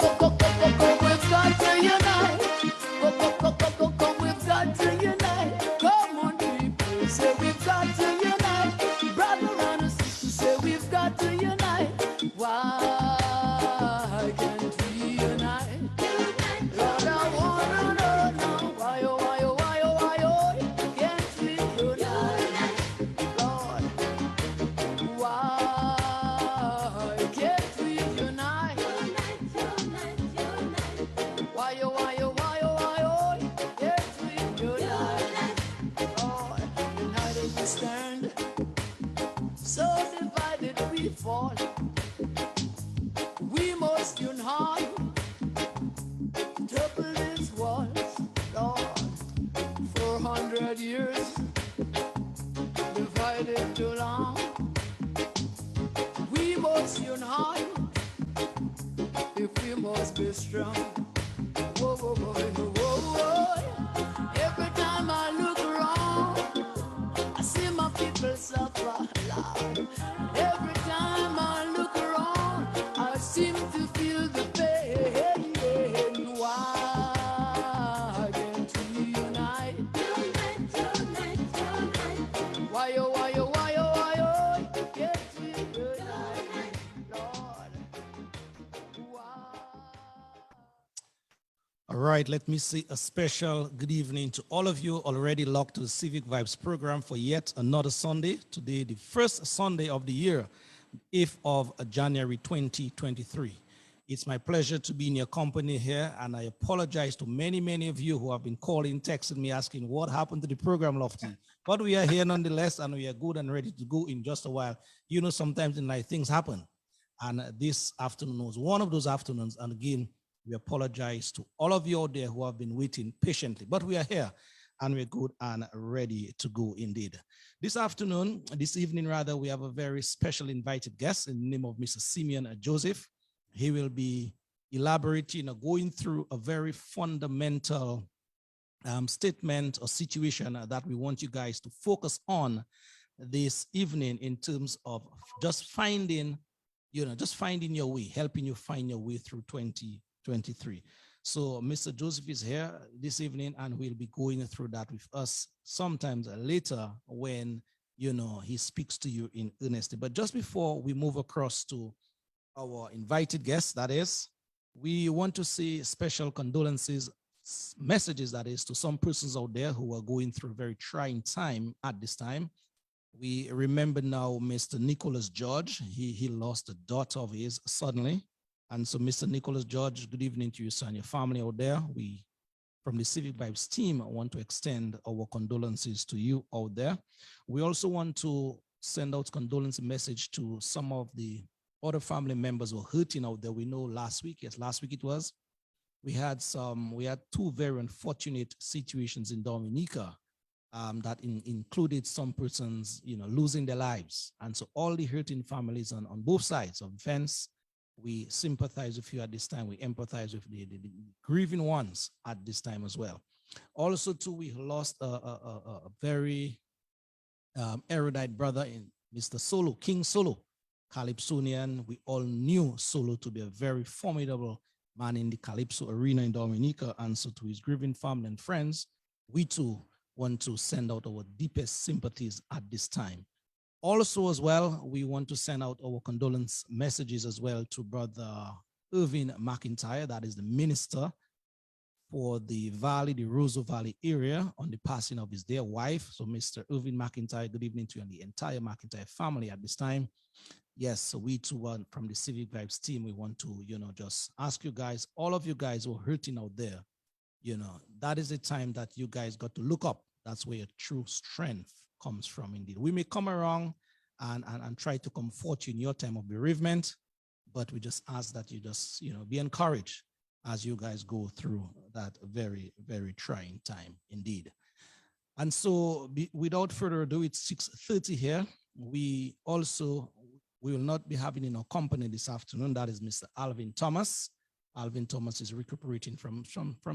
We've got to unite. We've got to unite. Come on, people, say we've got to unite. Brother and sister, say we've got to unite. Why can't we unite? Lord, I wanna know now. Why, oh, why, oh, why, oh, why, oh, can't we unite? Lord, why can't we unite? Why, oh, why, oh, why, oh, why, oh, can't we unite? Lord, united we stand, so divided we fall. We must unite, topple these walls, Lord. 400 years, divided too long. We must unite, if we must be strong. Whoa, whoa, whoa, whoa, whoa. Every time I look around, I see my people suffer, Lord. Every time I look around, I seem to feel the pain. Why can't we unite? Why, oh, why, oh, why, oh, why, oh, can't we unite? Lord, why? All right, let me say a special good evening to all of you already locked to the Civic Vibes program for yet another Sunday. Today, the first Sunday of the year, 8th of January 2023. It's my pleasure to be in your company here, and I apologize to many of you who have been calling, texting me, asking what happened to the program, Lofty. But we are here nonetheless, and we are good and ready to go in just a while. You know, sometimes in life things happen, and this afternoon was one of those afternoons, and again, we apologize to all of you out there who have been waiting patiently, but we are here and we're good and ready to go indeed. This evening rather, we have a very special invited guest in the name of Mr. Simeon Joseph. He will be elaborating or going through a very fundamental statement or situation that we want you guys to focus on this evening in terms of just finding your way, helping you find your way through 2023. So Mr. Joseph is here this evening and we'll be going through that with us sometimes later when, you know, he speaks to you in earnest. But just before we move across to our invited guests, that is, we want to say special condolences messages, that is, to some persons out there who are going through a very trying time at this time. We remember now Mr. Nicholas George. He lost a daughter of his suddenly. And so, Mr. Nicholas George, good evening to you, sir, and your family out there. We, from the Civic Vibes team, want to extend our condolences to you out there. We also want to send out condolence message to some of the other family members who are hurting out there. We know last week it was, we had two very unfortunate situations in Dominica that included some persons, you know, losing their lives. And so all the hurting families on both sides of the fence, we sympathize with you at this time. We empathize with the grieving ones at this time as well. Also, too, we lost a very erudite brother in Mr. Solo, King Solo, Calypsonian. We all knew Solo to be a very formidable man in the Calypso arena in Dominica. And so to his grieving family and friends, we too want to send out our deepest sympathies at this time. Also, as well, we want to send out our condolence messages as well to Brother Irvin McIntyre, that is the minister for the Roseau Valley area, on the passing of his dear wife. So Mr. Irvin McIntyre, good evening to you and the entire McIntyre family at this time. Yes, so we too, from the Civic Vibes team, we want to, you know, just ask you guys, all of you guys who are hurting out there, you know, that is the time that you guys got to look up. That's where your true strength comes from indeed. We may come around and try to comfort you in your time of bereavement, but we just ask that you just, you know, be encouraged as you guys go through that very, very trying time indeed. And so without further ado, it's 6:30 here. We will not be having in our company this afternoon. That is Mr. Alvin Thomas. Alvin Thomas is recuperating from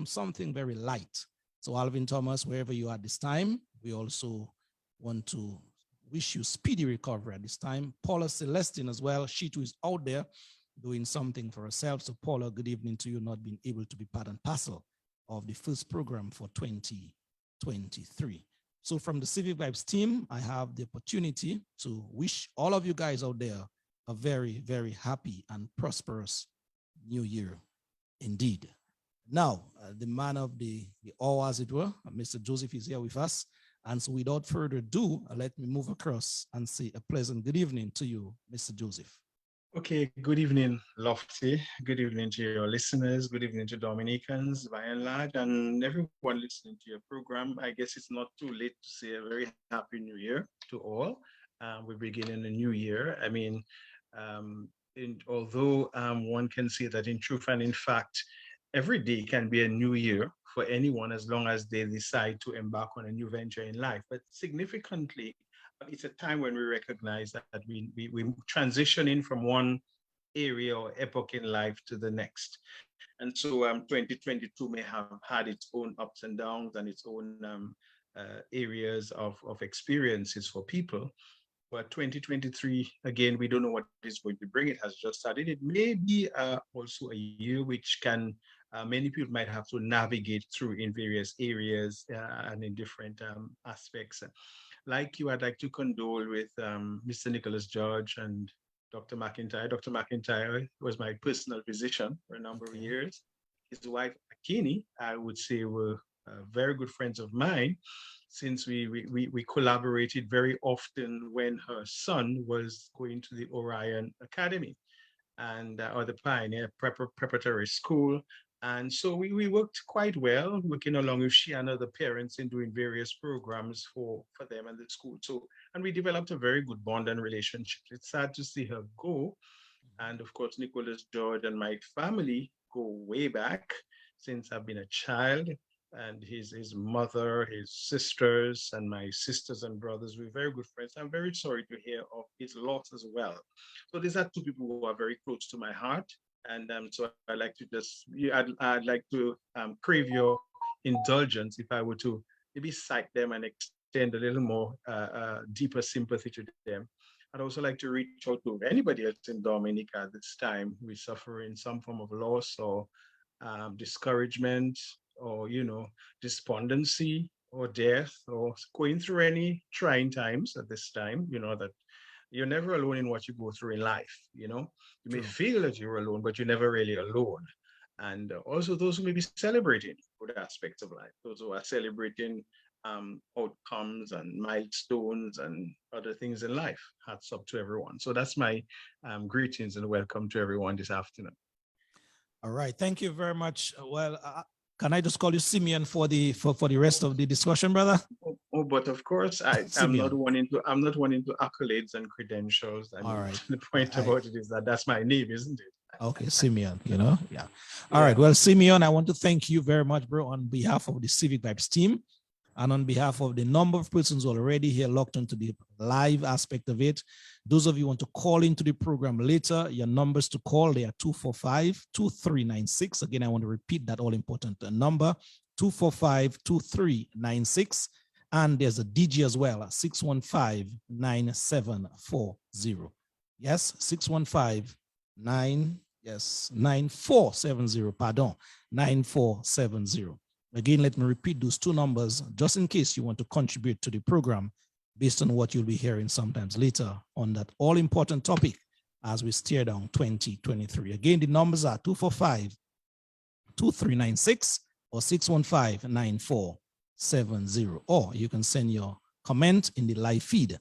something very light. So Alvin Thomas, wherever you are at this time, we also want to wish you speedy recovery at this time. Paula Celestine as well, she too is out there doing something for ourselves. So Paula, good evening to you, not being able to be part and parcel of the first program for 2023. So from the Civic Vibes team, I have the opportunity to wish all of you guys out there a very, very happy and prosperous new year indeed. Now, the man of the hour, as it were, Mr. Joseph is here with us. And so without further ado, let me move across and say a pleasant good evening to you, Mr. Joseph. Okay, good evening, Lofty. Good evening to your listeners. Good evening to Dominicans by and large, and everyone listening to your program. I guess it's not too late to say a very happy new year to all. We're beginning a new year. I mean, although one can say that in truth and in fact, every day can be a new year for anyone as long as they decide to embark on a new venture in life. But significantly, it's a time when we recognize that we transition in from one area or epoch in life to the next. And so 2022 may have had its own ups and downs and its own areas of experiences for people. But 2023, again, we don't know what it's going to bring. It has just started. It may be also a year which can, many people might have to navigate through in various areas and in different aspects. Like you, I'd like to condole with Mr. Nicholas George and Dr. McIntyre. Dr. McIntyre was my personal physician for a number of years. His wife, Akini, I would say were very good friends of mine, since we collaborated very often when her son was going to the Orion Academy and or the Pioneer Preparatory School. And so we worked quite well, working along with she and other parents in doing various programs for them and the school. So, and we developed a very good bond and relationship. It's sad to see her go. And of course, Nicholas George and my family go way back since I've been a child. And his mother, his sisters, and my sisters and brothers were very good friends. I'm very sorry to hear of his loss as well. So these are two people who are very close to my heart. And so I'd like to just, I'd like to crave your indulgence if I were to maybe cite them and extend a little more deeper sympathy to them. I'd also like to reach out to anybody else in Dominica at this time who is suffering some form of loss or discouragement, or despondency or death, or going through any trying times at this time. That you're never alone in what you go through in life. You may feel that you're alone, but you're never really alone. And also those who may be celebrating good aspects of life, those who are celebrating outcomes and milestones and other things in life. Hats up to everyone. So that's my greetings and welcome to everyone this afternoon. All right, thank you very much. Well, can I just call you Simeon for the rest of the discussion, brother? Oh, but of course, I'm not one into accolades and credentials. All right. The point about it is that that's my name, isn't it? Okay, Simeon. Yeah. All right. Well, Simeon, I want to thank you very much, bro, on behalf of the Civic Vibes team, and on behalf of the number of persons already here locked into the live aspect of it. Those of you who want to call into the program later, your numbers to call, they are 245-2396. Again, I want to repeat that all important number, 245-2396. And there's a DG as well, 615-9740. Yes, 9470, pardon, 9470. Again, let me repeat those two numbers just in case you want to contribute to the program based on what you'll be hearing sometimes later on that all-important topic as we steer down 2023. Again, the numbers are 245-2396 or 615-9470. Or you can send your comment in the live feed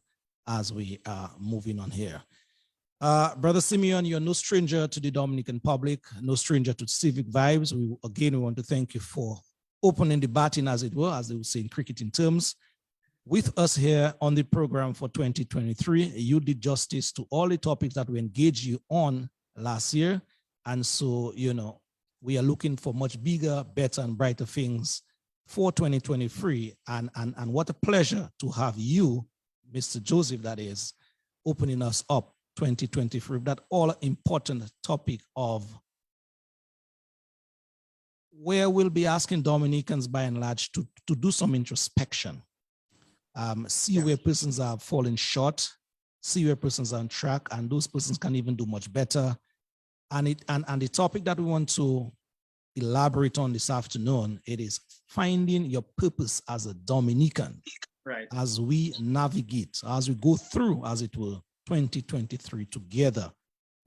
as we are moving on here. Brother Simeon, you're no stranger to the Dominican public, no stranger to Civic Vibes. We want to thank you for opening the batting, as it were, as they would say in cricketing terms, with us here on the program for 2023. You did justice to all the topics that we engaged you on last year. And so, we are looking for much bigger, better, and brighter things for 2023. And what a pleasure to have you, Mr. Joseph, that is, opening us up 2023, that all important topic of where we'll be asking Dominicans by and large to do some introspection, see where persons are falling short, see where persons are on track, and those persons can even do much better. And the topic that we want to elaborate on this afternoon, it is finding your purpose as a Dominican. Right. As we navigate, as we go through, as it will, 2023 together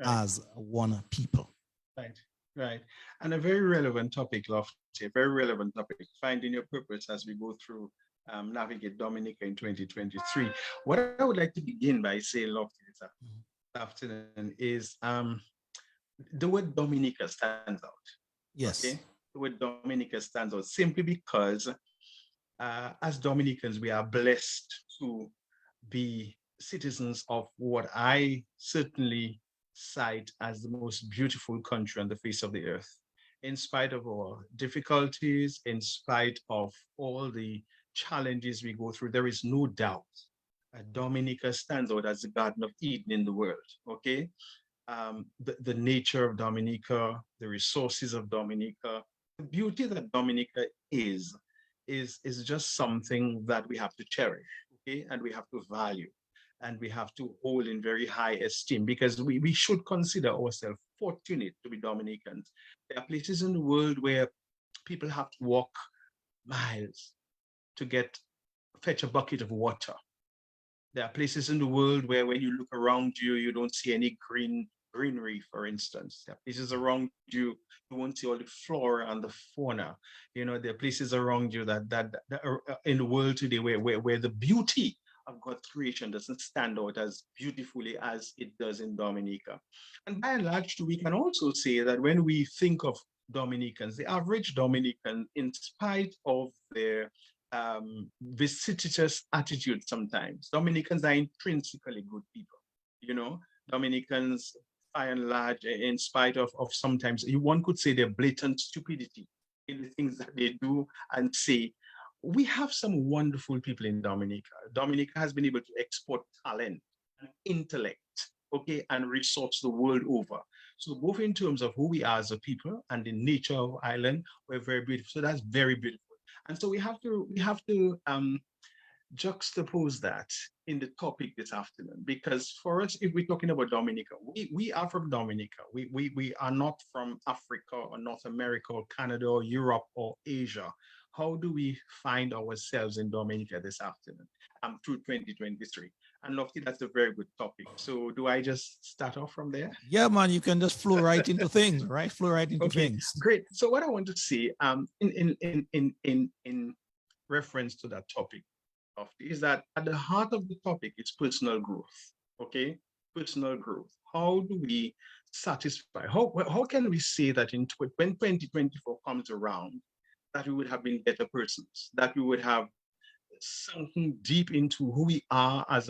as one people. Right, right. And a very relevant topic, Lofty, a very relevant topic, finding your purpose as we go through Navigate Dominica in 2023. What I would like to begin by saying, Lofty, this afternoon is the word Dominica stands out. Yes. Okay? The word Dominica stands out simply because as Dominicans, we are blessed to be citizens of what I certainly cite as the most beautiful country on the face of the earth. In spite of our difficulties, in spite of all the challenges we go through, there is no doubt Dominica stands out as the Garden of Eden in the world, okay? The nature of Dominica, the resources of Dominica, the beauty that Dominica is just something that we have to cherish, okay? And we have to value, and we have to hold in very high esteem, because we should consider ourselves fortunate to be Dominicans. There are places in the world where people have to walk miles to fetch a bucket of water. There are places in the world where when you look around you, you don't see any greenery, for instance. There are places around you, you won't see all the flora and the fauna. You know, there are places around you that are in the world today where the beauty of God's creation doesn't stand out as beautifully as it does in Dominica. And by and large, we can also say that when we think of Dominicans, the average Dominican, in spite of their visitous attitude sometimes, Dominicans are intrinsically good people. You know, Dominicans, by and large, in spite of sometimes, one could say their blatant stupidity in the things that they do and say, we have some wonderful people in Dominica. Dominica has been able to export talent and intellect, okay, and resource the world over. So both in terms of who we are as a people and the nature of our island, we're very beautiful. So that's very beautiful. And so we have to juxtapose that in the topic this afternoon, because for us, if we're talking about Dominica, we are from Dominica. We are not from Africa or North America or Canada or Europe or Asia. How do we find ourselves in Dominica this afternoon through 2023? And Lofty, that's a very good topic. So do I just start off from there? Yeah, man, you can just flow right into things, right? Flow right into things. Great. So what I want to say in reference to that topic, Lofty, is that at the heart of the topic is personal growth, okay? Personal growth. How do we satisfy? How can we say that when 2024 comes around, that we would have been better persons, that we would have sunken deep into who we are as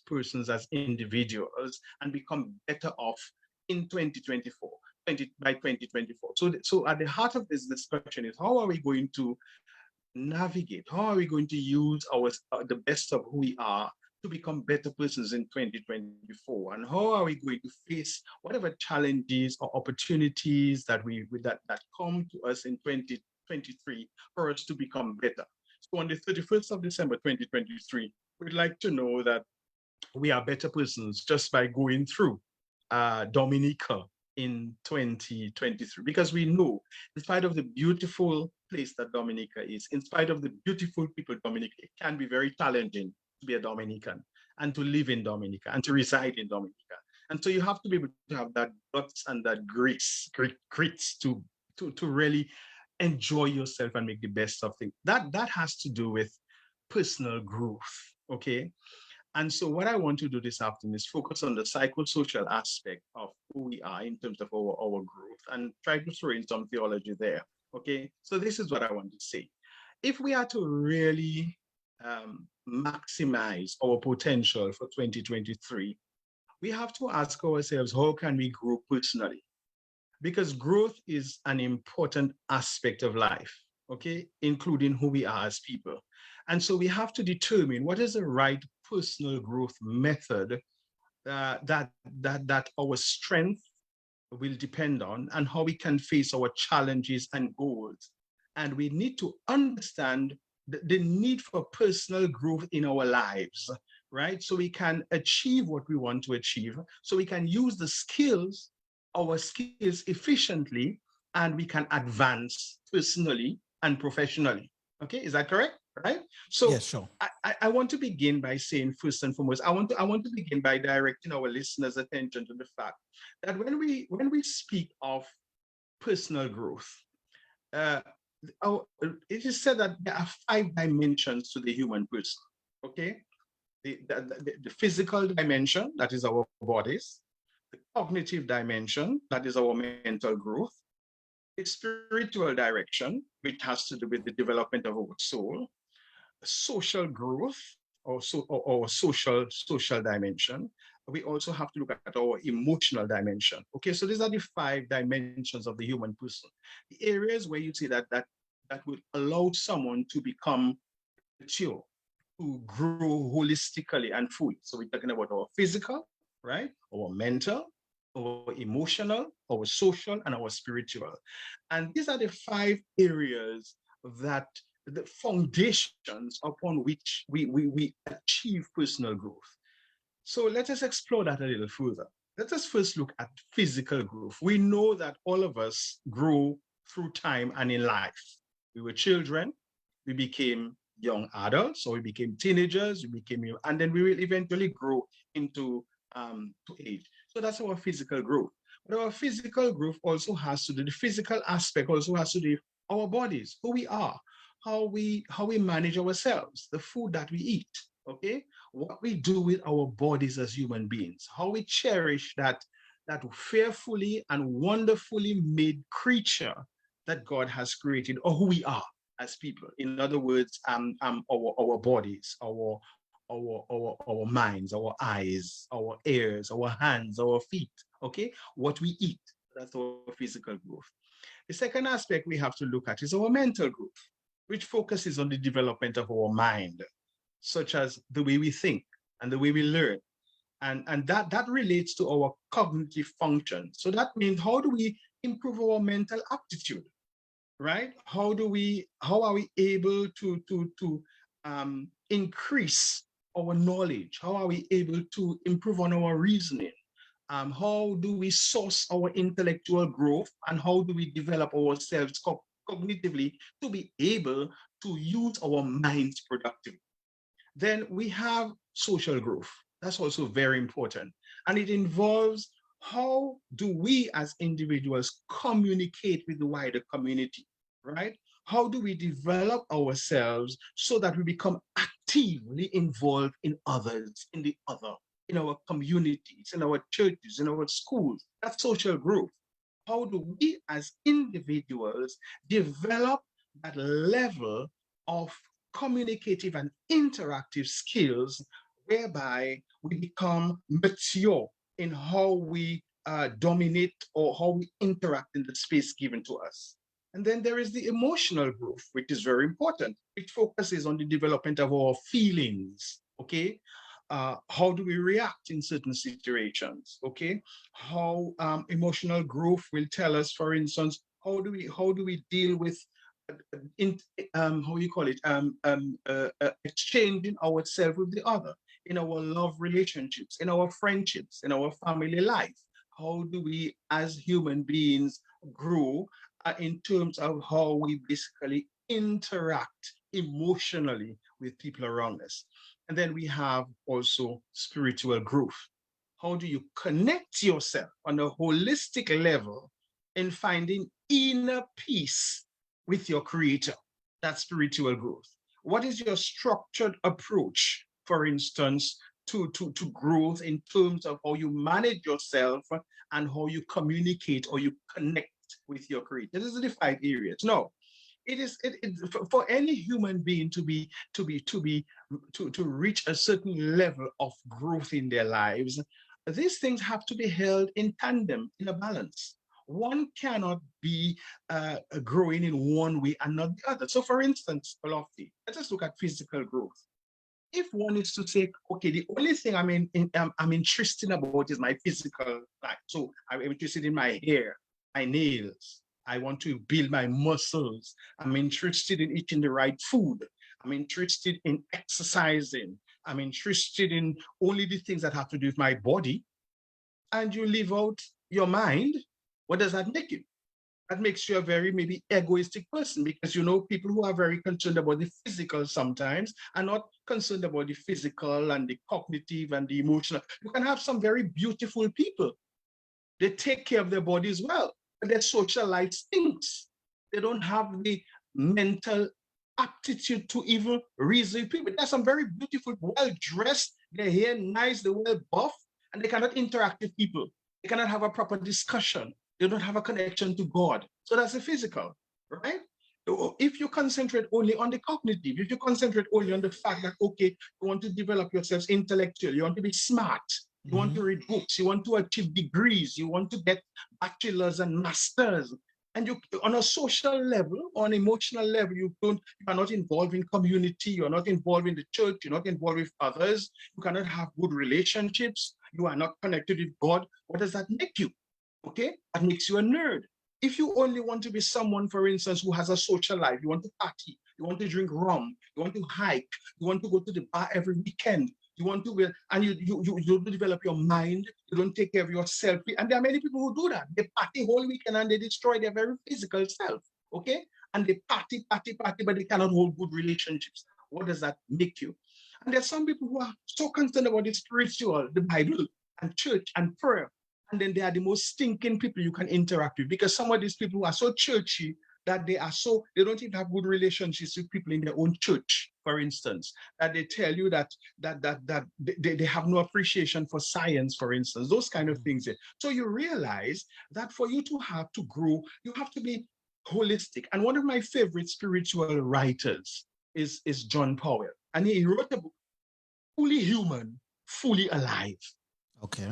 persons, as individuals, and become better off in 2024, by 2024. So at the heart of this discussion is, how are we going to navigate? How are we going to use the best of who we are to become better persons in 2024? And how are we going to face whatever challenges or opportunities that come to us in 2023 for us to become better? So on the 31st of December 2023, we'd like to know that we are better persons just by going through Dominica in 2023, because we know, in spite of the beautiful place that Dominica is, in spite of the beautiful people Dominica, it can be very challenging to be a Dominican and to live in Dominica and to reside in Dominica. And so you have to be able to have that guts and that grits to really enjoy yourself and make the best of things. That has to do with personal growth, okay? And so what I want to do this afternoon is focus on the psychosocial aspect of who we are in terms of our growth, and try to throw in some theology there, okay? So this is what I want to say. If we are to really maximize our potential for 2023, we have to ask ourselves, how can we grow personally? Because growth is an important aspect of life, okay, including who we are as people. And so we have to determine what is the right personal growth method that our strength will depend on, and how we can face our challenges and goals. And we need to understand the need for personal growth in our lives, right? So we can achieve what we want to achieve, so we can use the skills our skills efficiently, and we can advance personally and professionally. Okay, is that correct? Right? Yes, So sure. I want to begin by saying, first and foremost, I want to begin by directing our listeners' attention to the fact that when we speak of personal growth, uh, it is said that there are 5 dimensions to the human person. Okay, the physical dimension, that is our bodies, the cognitive dimension, that is our mental growth, the spiritual direction, which has to do with the development of our soul, social growth, or social dimension. We also have to look at our emotional dimension. Okay, so these are the 5 dimensions of the human person, the areas where you see that would allow someone to become mature, to grow holistically and fully. So we're talking about our physical, right? Our mental, our emotional, our social, and our spiritual. And these are the 5 areas that the foundations upon which we achieve personal growth. So let us explore that a little further. Let us first look at physical growth. We know that all of us grow through time and in life. We were children, we became young adults, or we became teenagers, we became, and then we will eventually grow into to age. So that's our physical growth. But our physical growth also has to do, the physical aspect also has to do with our bodies, who we are, how we manage ourselves, the food that we eat, okay? What we do with our bodies as human beings, how we cherish that fearfully and wonderfully made creature that God has created, or who we are as people. In other words, our bodies, our minds, our eyes, our ears, our hands, our feet. Okay, what we eat. That's our physical growth. The second aspect we have to look at is our mental growth, which focuses on the development of our mind, such as the way we think and the way we learn. And that relates to our cognitive function. So that means, how do we improve our mental aptitude, right? How are we able to increase our knowledge? How are we able to improve on our reasoning? How do we source our intellectual growth, and how do we develop ourselves cognitively to be able to use our minds productively? Then we have social growth. That's also very important. And it involves, how do we as individuals communicate with the wider community, right? How do we develop ourselves so that we become actively involved in others, in the other, in our communities, in our churches, in our schools? That's social growth. How do we as individuals develop that level of communicative and interactive skills, whereby we become mature in how we dominate, or how we interact in the space given to us? And then there is the emotional growth, which is very important. It focuses on the development of our feelings, okay? How do we react in certain situations, okay? How emotional growth will tell us, for instance, how do we deal with in how you call it, exchanging ourselves with the other in our love relationships, in our friendships, in our family life? How do we as human beings grow in terms of how we basically interact emotionally with people around us? And then we have also spiritual growth. How do you connect yourself on a holistic level in finding inner peace with your creator? That's spiritual growth. What is your structured approach, for instance, to growth in terms of how you manage yourself and how you communicate or you connect with your creator? These are the 5 areas. No, for any human being to reach a certain level of growth in their lives, these things have to be held in tandem, in a balance. One cannot be growing in one way and not the other. So for instance, Lofty, let us look at physical growth. If one is to say, okay, the only thing I'm interested about is my physical life. So I'm interested in my hair, my nails. I want to build my muscles. I'm interested in eating the right food. I'm interested in exercising. I'm interested in only the things that have to do with my body. and you live out your mind, what does that make you? That makes you a very maybe egoistic person, because people who are very concerned about the physical sometimes are not concerned about the physical and the cognitive and the emotional. You can have some very beautiful people. They take care of their bodies well, but their social life stinks. They don't have the mental aptitude to even reason with people. There's some very beautiful, well-dressed, their hair nice, they're well buff, and they cannot interact with people. They cannot have a proper discussion. They don't have a connection to God. So that's the physical, right? If you concentrate only on the cognitive, if you concentrate only on the fact that, okay, you want to develop yourselves intellectually, you want to be smart, you want to read books, you want to achieve degrees, you want to get bachelors and masters, and you, on a social level, on emotional level, you are not involved in community, you're not involved in the church, you're not involved with others, you cannot have good relationships, you are not connected with God. What does that make you? Okay, that makes you a nerd. If you only want to be someone, for instance, who has a social life, you want to party, you want to drink rum, you want to hike, you want to go to the bar every weekend, you want to, and you don't develop your mind, you don't take care of yourself. And there are many people who do that. They party whole weekend and they destroy their very physical self, okay? And they party, but they cannot hold good relationships. What does that make you? And there's some people who are so concerned about the spiritual, the Bible, and church and prayer. And then they are the most stinking people you can interact with, because some of these people who are so churchy that they don't even have good relationships with people in their own church, for instance, that they tell you that they have no appreciation for science, for instance, those kind of things. So you realize that for you to have to grow, you have to be holistic. And one of my favorite spiritual writers is John Powell. And he wrote a book, Fully Human, Fully Alive. Okay.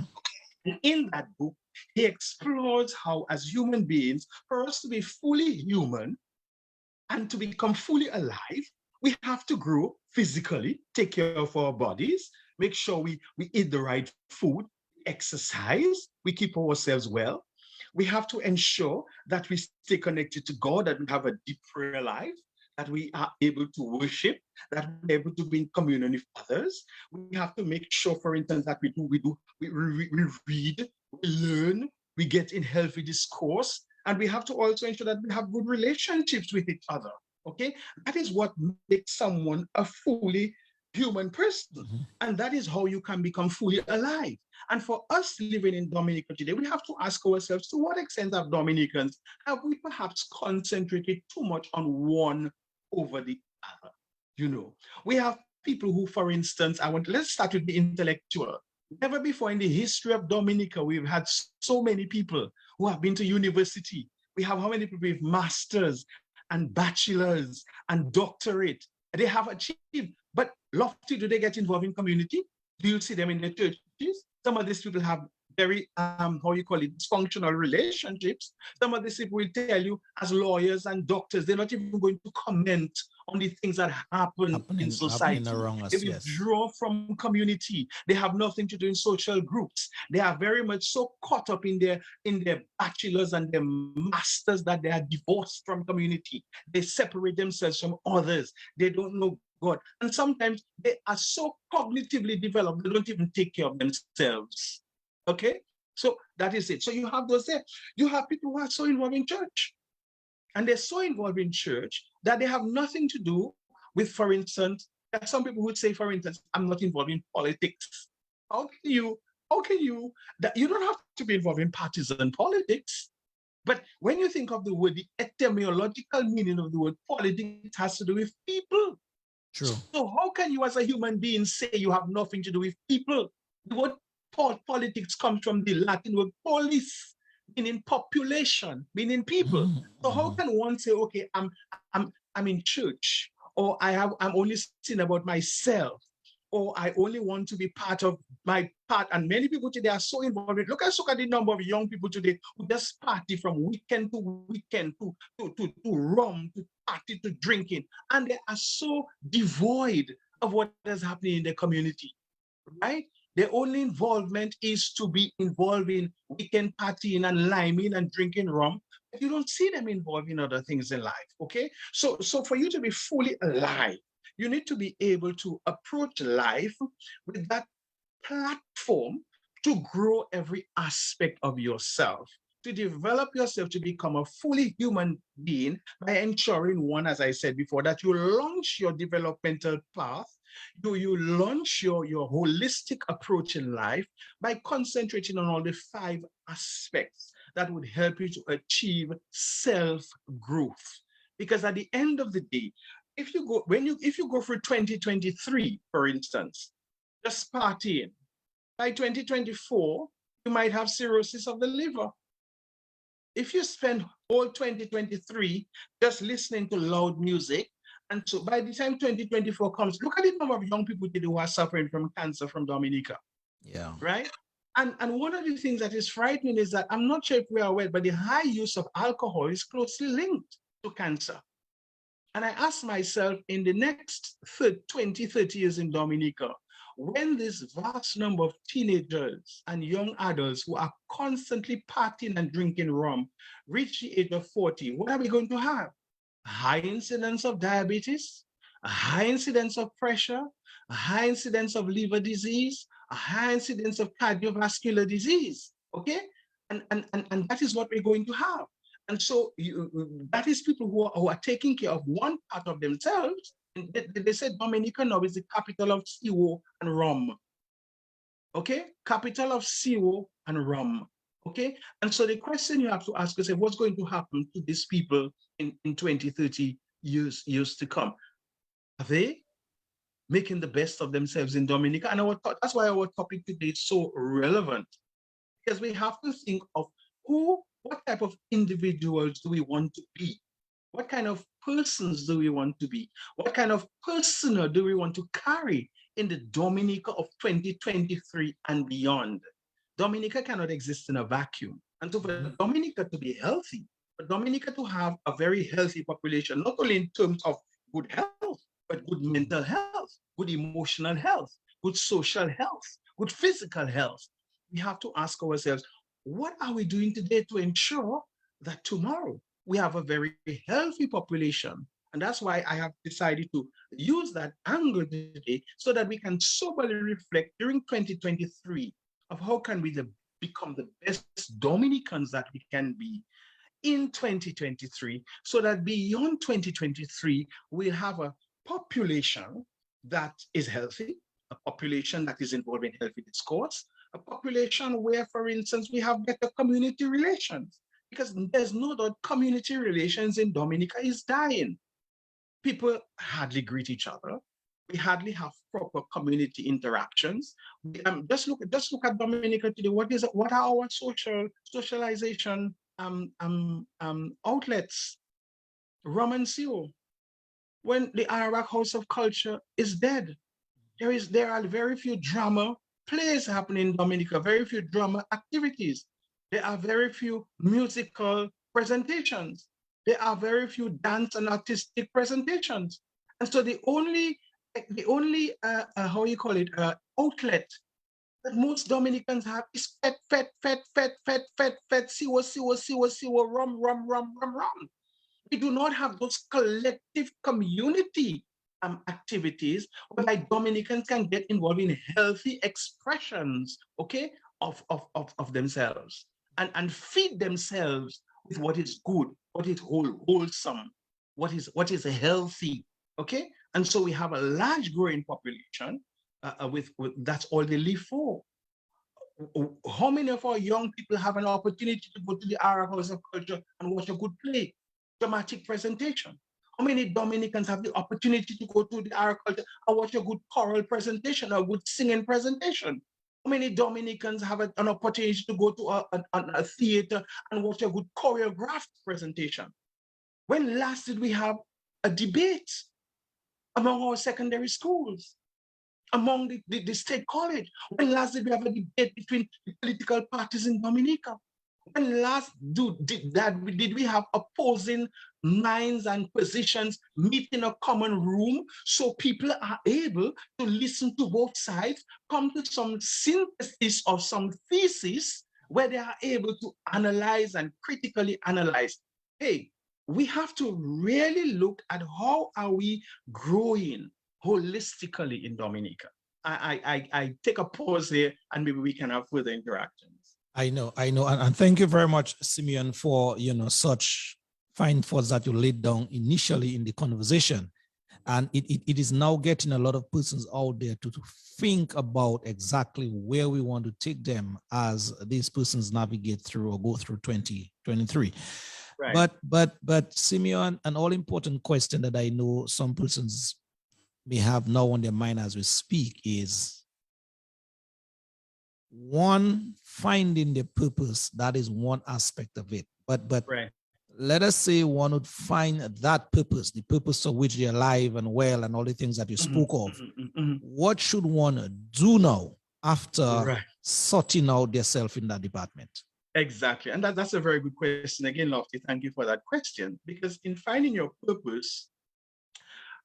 And in that book, he explores how, as human beings, for us to be fully human and to become fully alive, we have to grow physically, take care of our bodies, make sure we eat the right food, exercise, we keep ourselves well. We have to ensure that we stay connected to God, that we have a deep prayer life, that we are able to worship, that we're able to be in communion with others. We have to make sure, for instance, that we read, we learn, we get in healthy discourse, and we have to also ensure that we have good relationships with each other. Okay, that is what makes someone a fully human person, and that is how you can become fully alive. And for us living in Dominica today, we have to ask ourselves, to what extent have Dominicans, have we perhaps concentrated too much on one over the other? We have people who, for instance, let's start with the intellectual. Never before in the history of Dominica, we've had so many people who have been to university. We have how many people with masters and bachelors and doctorate? They have achieved, but lofty, do they get involved in community? Do you see them in the churches? Some of these people have very, dysfunctional relationships. Some of these people will tell you, as lawyers and doctors, they're not even going to comment on the things that happen in society. They withdraw from community. They have nothing to do in social groups. They are very much so caught up in their bachelors and their masters that they are divorced from community. They separate themselves from others. They don't know God. And sometimes they are so cognitively developed, they don't even take care of themselves. Okay? So that is it. So you have those there. You have people who are so involved in church. And they're so involved in church that they have nothing to do with, for instance, some people would say, for instance, I'm not involved in politics. How can you, that you don't have to be involved in partisan politics. But when you think of the word, the etymological meaning of the word politics has to do with people. True. So how can you as a human being say you have nothing to do with people? The word politics comes from the Latin word polis, meaning population, meaning people. So how can one say, okay, I'm in church, or I'm only thinking about myself, or I only want to be part of my part? And many people today are so involved. Look at the number of young people today who just party from weekend to weekend, to rum, to party, to drinking, and they are so devoid of what is happening in their community, right? Their only involvement is to be involved in weekend partying and liming and drinking rum. But you don't see them involved in other things in life, okay? So for you to be fully alive, you need to be able to approach life with that platform to grow every aspect of yourself, to develop yourself to become a fully human being by ensuring, one, as I said before, that you launch your developmental path, you launch your holistic approach in life by concentrating on all the 5 aspects that would help you to achieve self-growth. Because at the end of the day, if you go for 2023, for instance, just partying, by 2024, you might have cirrhosis of the liver. If you spend all 2023 just listening to loud music, and so by the time 2024 comes, look at the number of young people today who are suffering from cancer from Dominica. Yeah. Right? And one of the things that is frightening is that, I'm not sure if we are aware, but the high use of alcohol is closely linked to cancer. And I ask myself, in the next 20, 30 years in Dominica, when this vast number of teenagers and young adults who are constantly partying and drinking rum reach the age of 40, what are we going to have? A high incidence of diabetes, a high incidence of pressure, a high incidence of liver disease, a high incidence of cardiovascular disease, okay? And that is what we're going to have. And so that is people who are taking care of one part of themselves. And they said Dominica now is the capital of Siwo and rum. Okay? Capital of Siwo and rum. Okay? And so the question you have to ask yourself, what's going to happen to these people in 20, 30 years to come? Are they making the best of themselves in Dominica? And that's why our topic today is so relevant. Because we have to think of what type of individuals do we want to be? What kind of persons do we want to be? What kind of persona do we want to carry in the Dominica of 2023 and beyond? Dominica cannot exist in a vacuum. And so for Dominica to be healthy, for Dominica to have a very healthy population, not only in terms of good health, but good mental health, good emotional health, good social health, good physical health, we have to ask ourselves, what are we doing today to ensure that tomorrow we have a very healthy population? And that's why I have decided to use that angle today so that we can soberly reflect during 2023 of how can we become the best Dominicans that we can be in 2023, so that beyond 2023, we'll have a population that is healthy, a population that is involved in healthy discourse, a population where, for instance, we have better community relations, because there's no doubt community relations in Dominica is dying. People hardly greet each other. We hardly have proper community interactions. Just look at Dominica today. What are our socialization outlets? Rum and Siwo. When the Arawak House of Culture is dead, there are very few drama plays happening in Dominica, very few drama activities. There are very few musical presentations. There are very few dance and artistic presentations. And so the only outlet that most Dominicans have is siwo, rum. We do not have those collective community activities whereby Dominicans can get involved in healthy expressions, okay, of themselves and feed themselves with what is good, what is wholesome, what is healthy, okay? And so we have a large growing population with that's all they live for. How many of our young people have an opportunity to go to the Arawak House of Culture and watch a good play, dramatic presentation? How many Dominicans have the opportunity to go to the Arawak Culture and watch a good choral presentation or a good singing presentation? How many Dominicans have an opportunity to go to a theater and watch a good choreographed presentation? When last did we have a debate among our secondary schools, among the state college? When last did we have a debate between the political parties in Dominica? When last did we have opposing minds and positions meet in a common room so people are able to listen to both sides, come to some synthesis of some thesis where they are able to analyze and critically analyze? Hey, we have to really look at how are we growing holistically in Dominica. I take a pause there and maybe we can have further interactions. I know, and thank you very much, Simeon, for such fine thoughts that you laid down initially in the conversation. And it is now getting a lot of persons out there to think about exactly where we want to take them as these persons navigate through or go through 2023. Right. But Simeon, an all important question that I know some persons may have now on their mind as we speak is, one, finding the purpose. That is one aspect of it. But right. Let us say one would find that purpose, the purpose for which they're alive and well and all the things that you spoke of. What should one do now after sorting out themselves in that department? Exactly. And that's a very good question. Again, Lofty, thank you for that question. Because in finding your purpose,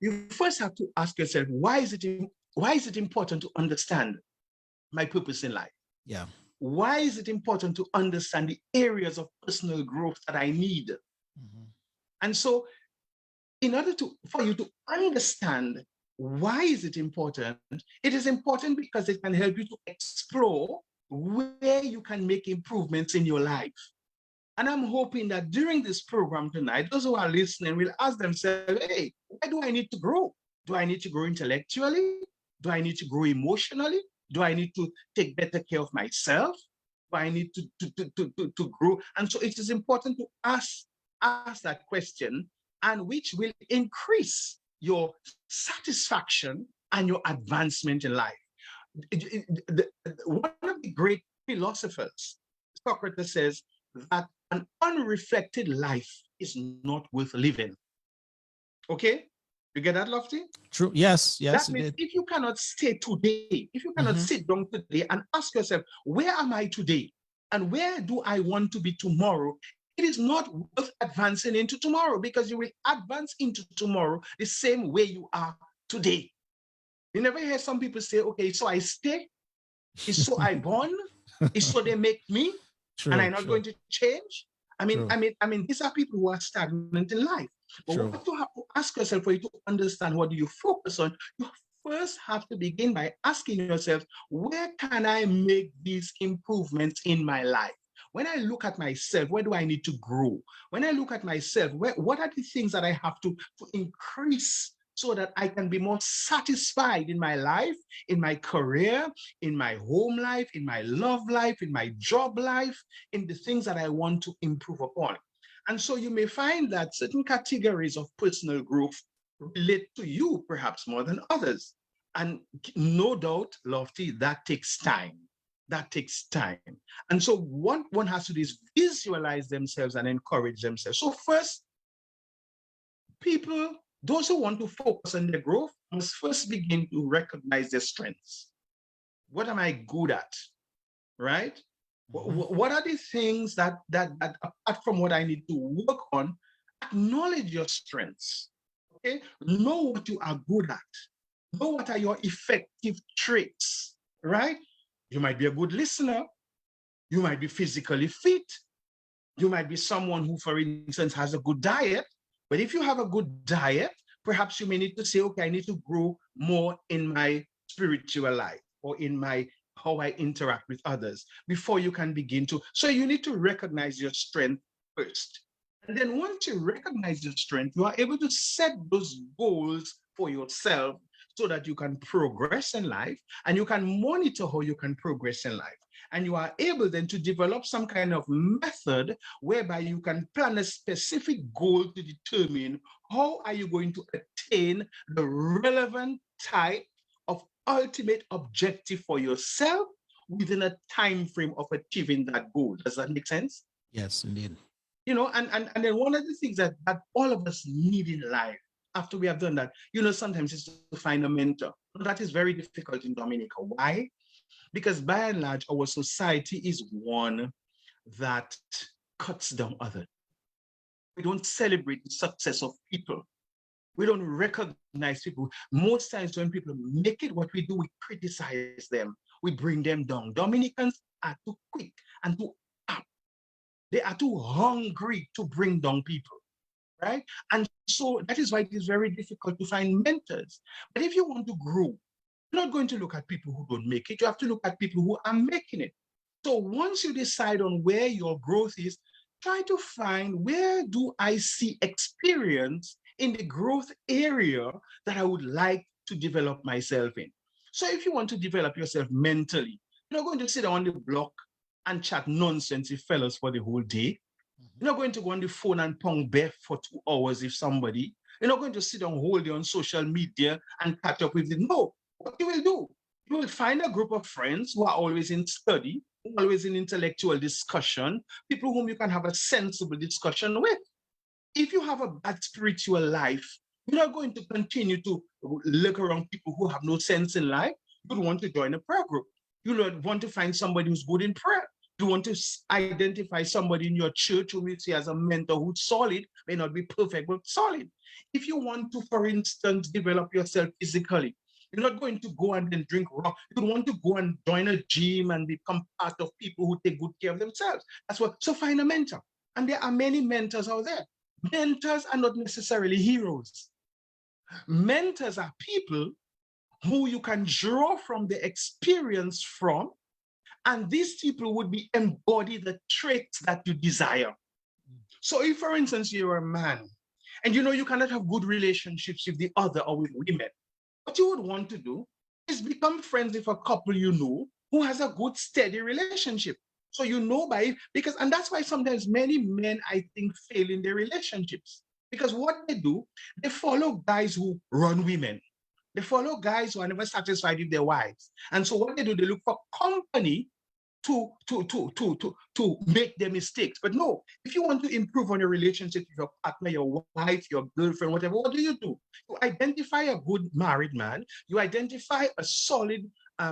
you first have to ask yourself, why is it important to understand my purpose in life? Yeah. Why is it important to understand the areas of personal growth that I need? And so in order for you to understand why is it important, it is important because it can help you to explore where you can make improvements in your life. And I'm hoping that during this program tonight, those who are listening will ask themselves, hey, why do I need to grow? Do I need to grow intellectually? Do I need to grow emotionally? Do I need to take better care of myself? Do I need to grow? And so it is important to ask that question, and which will increase your satisfaction and your advancement in life. One of the great philosophers, Socrates, says that an unreflected life is not worth living. Okay? You get that, Lofty? True. Yes. That means if you cannot stay today, if you cannot sit down today and ask yourself, where am I today? And where do I want to be tomorrow? It is not worth advancing into tomorrow, because you will advance into tomorrow the same way you are today. You never hear some people say, okay, so I stay, it's so I born, it's so they make me, and I'm not going to change. I mean, these are people who are stagnant in life. But what you have to ask yourself, for you to understand what do you focus on, you first have to begin by asking yourself, where can I make these improvements in my life? When I look at myself, where do I need to grow? When I look at myself, what are the things that I have to increase so that I can be more satisfied in my life, in my career, in my home life, in my love life, in my job life, in the things that I want to improve upon? And so you may find that certain categories of personal growth relate to you perhaps more than others. And no doubt, Lofty, that takes time. That takes time. And so what one has to do is visualize themselves and encourage themselves. So first, people, those who want to focus on their growth, must first begin to recognize their strengths. What am I good at, right? What are the things that apart from what I need to work on, acknowledge your strengths, okay? Know what you are good at. Know what are your effective traits, right? You might be a good listener. You might be physically fit. You might be someone who, for instance, has a good diet. But if you have a good diet, perhaps you may need to say, okay, I need to grow more in my spiritual life or in my how I interact with others before you can begin to. So you need to recognize your strength first. And then once you recognize your strength, you are able to set those goals for yourself so that you can progress in life, and you can monitor how you can progress in life. And you are able then to develop some kind of method whereby you can plan a specific goal to determine how are you going to attain the relevant type of ultimate objective for yourself within a time frame of achieving that goal. Does that make sense? Yes, indeed. You know, and then one of the things that all of us need in life after we have done that, you know, sometimes is to find a mentor. That is very difficult in Dominica. Why? Because by and large, our society is one that cuts down others. We don't celebrate the success of people. We don't recognize people. Most times when people make it, what we do, we criticize them. We bring them down. Dominicans are too quick and too up. They are too hungry to bring down people, right? And so that is why it is very difficult to find mentors. But if you want to grow, You're not going to look at people who don't make it. You have to look at people who are making it. So once you decide on where your growth is, try to find where do I see experience in the growth area that I would like to develop myself in. So if you want to develop yourself mentally, you're not going to sit on the block and chat nonsense with fellas for the whole day. You're not going to go on the phone and pong bear for 2 hours if somebody. You're not going to sit on whole day on social media and catch up with them. No, what you will do, you will find a group of friends who are always in study, always in intellectual discussion, people whom you can have a sensible discussion with. If you have a bad spiritual life, you're not going to continue to look around people who have no sense in life. You would want to join a prayer group. You would want to find somebody who's good in prayer. You want to identify somebody in your church who you see as a mentor who's solid, may not be perfect, but solid. If you want to, for instance, develop yourself physically, you're not going to go and then drink rock. You want to go and join a gym and become part of people who take good care of themselves. That's what, so find a mentor. And there are many mentors out there. Mentors are not necessarily heroes. Mentors are people who you can draw from the experience from, and these people would be embody the traits that you desire. So if, for instance, you're a man and you know you cannot have good relationships with the other or with women, what you would want to do is become friends with a couple you know who has a good, steady relationship. So you know because, and that's why sometimes many men, I think, fail in their relationships. Because what they do, they follow guys who run women. They follow guys who are never satisfied with their wives. And so what they do, they look for company to make their mistakes. But no, if you want to improve on your relationship with your partner, your wife, your girlfriend, whatever, what do? You identify a good married man, you identify a solid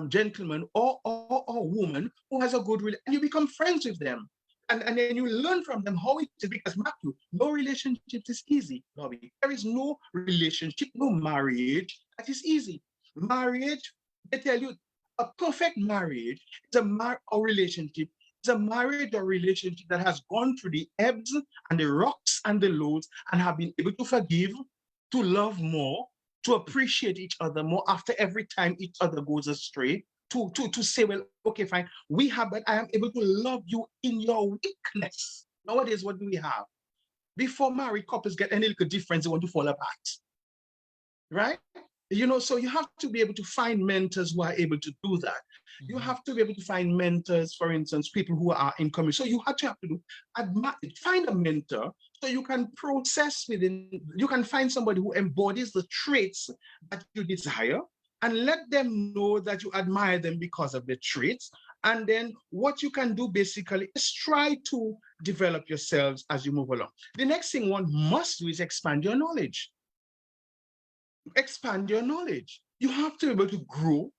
gentleman or woman who has a good relationship, and you become friends with them. And then you learn from them how it is, because Matthew, no relationship is easy, Bobby. There is no relationship, no marriage that is easy. Marriage, they tell you, a perfect marriage is a relationship. It's a marriage or relationship that has gone through the ebbs and the rocks and the lows and have been able to forgive, to love more, to appreciate each other more after every time each other goes astray, to say, well, okay, fine, we have, but I am able to love you in your weakness. Nowadays, what do we have? Before married couples get any little difference, they want to fall apart, right? You know, so you have to be able to find mentors who are able to do that. Mm-hmm. You have to be able to find mentors, for instance, people who are in community. So you have to do, find a mentor so you can process within, you can find somebody who embodies the traits that you desire and let them know that you admire them because of the traits. And then what you can do basically is try to develop yourselves as you move along. The next thing one must do is expand your knowledge. Expand your knowledge. You have to be able to grow.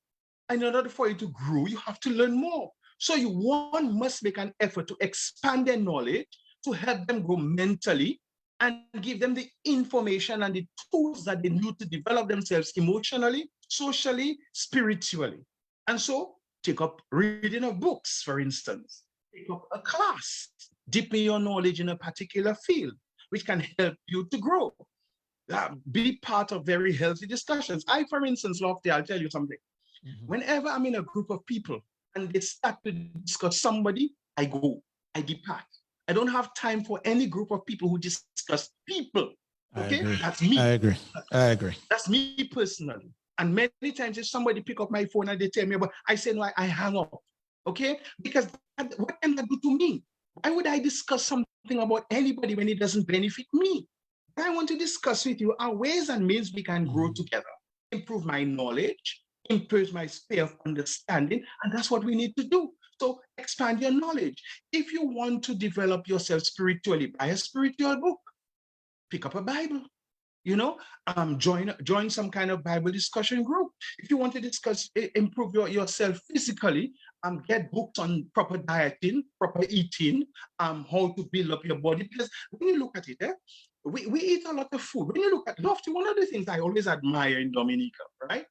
And in order for you to grow, you have to learn more. So one must make an effort to expand their knowledge, to help them grow mentally, and give them the information and the tools that they need to develop themselves emotionally, socially, spiritually. And so take up reading of books, for instance. Take up a class, deepen your knowledge in a particular field, which can help you to grow. Be part of very healthy discussions. I, for instance, Lofty, I'll tell you something. Mm-hmm. Whenever I'm in a group of people and they start to discuss somebody, I go, I depart. I don't have time for any group of people who discuss people. Okay, that's me. I agree. That's me personally. And many times if somebody pick up my phone and they tell me about, I say, no, I hang up. Okay, because what can that do to me? Why would I discuss something about anybody when it doesn't benefit me? I want to discuss with you are ways and means we can grow together, improve my knowledge, improve my sphere of understanding, and that's what we need to do. So expand your knowledge. If you want to develop yourself spiritually, buy a spiritual book, pick up a Bible, you know, join some kind of Bible discussion group. If you want to discuss, improve yourself physically, get books on proper dieting, proper eating, how to build up your body. Because when you look at it, we eat a lot of food. When you look at Lofty, one of the things I always admire in Dominica, right,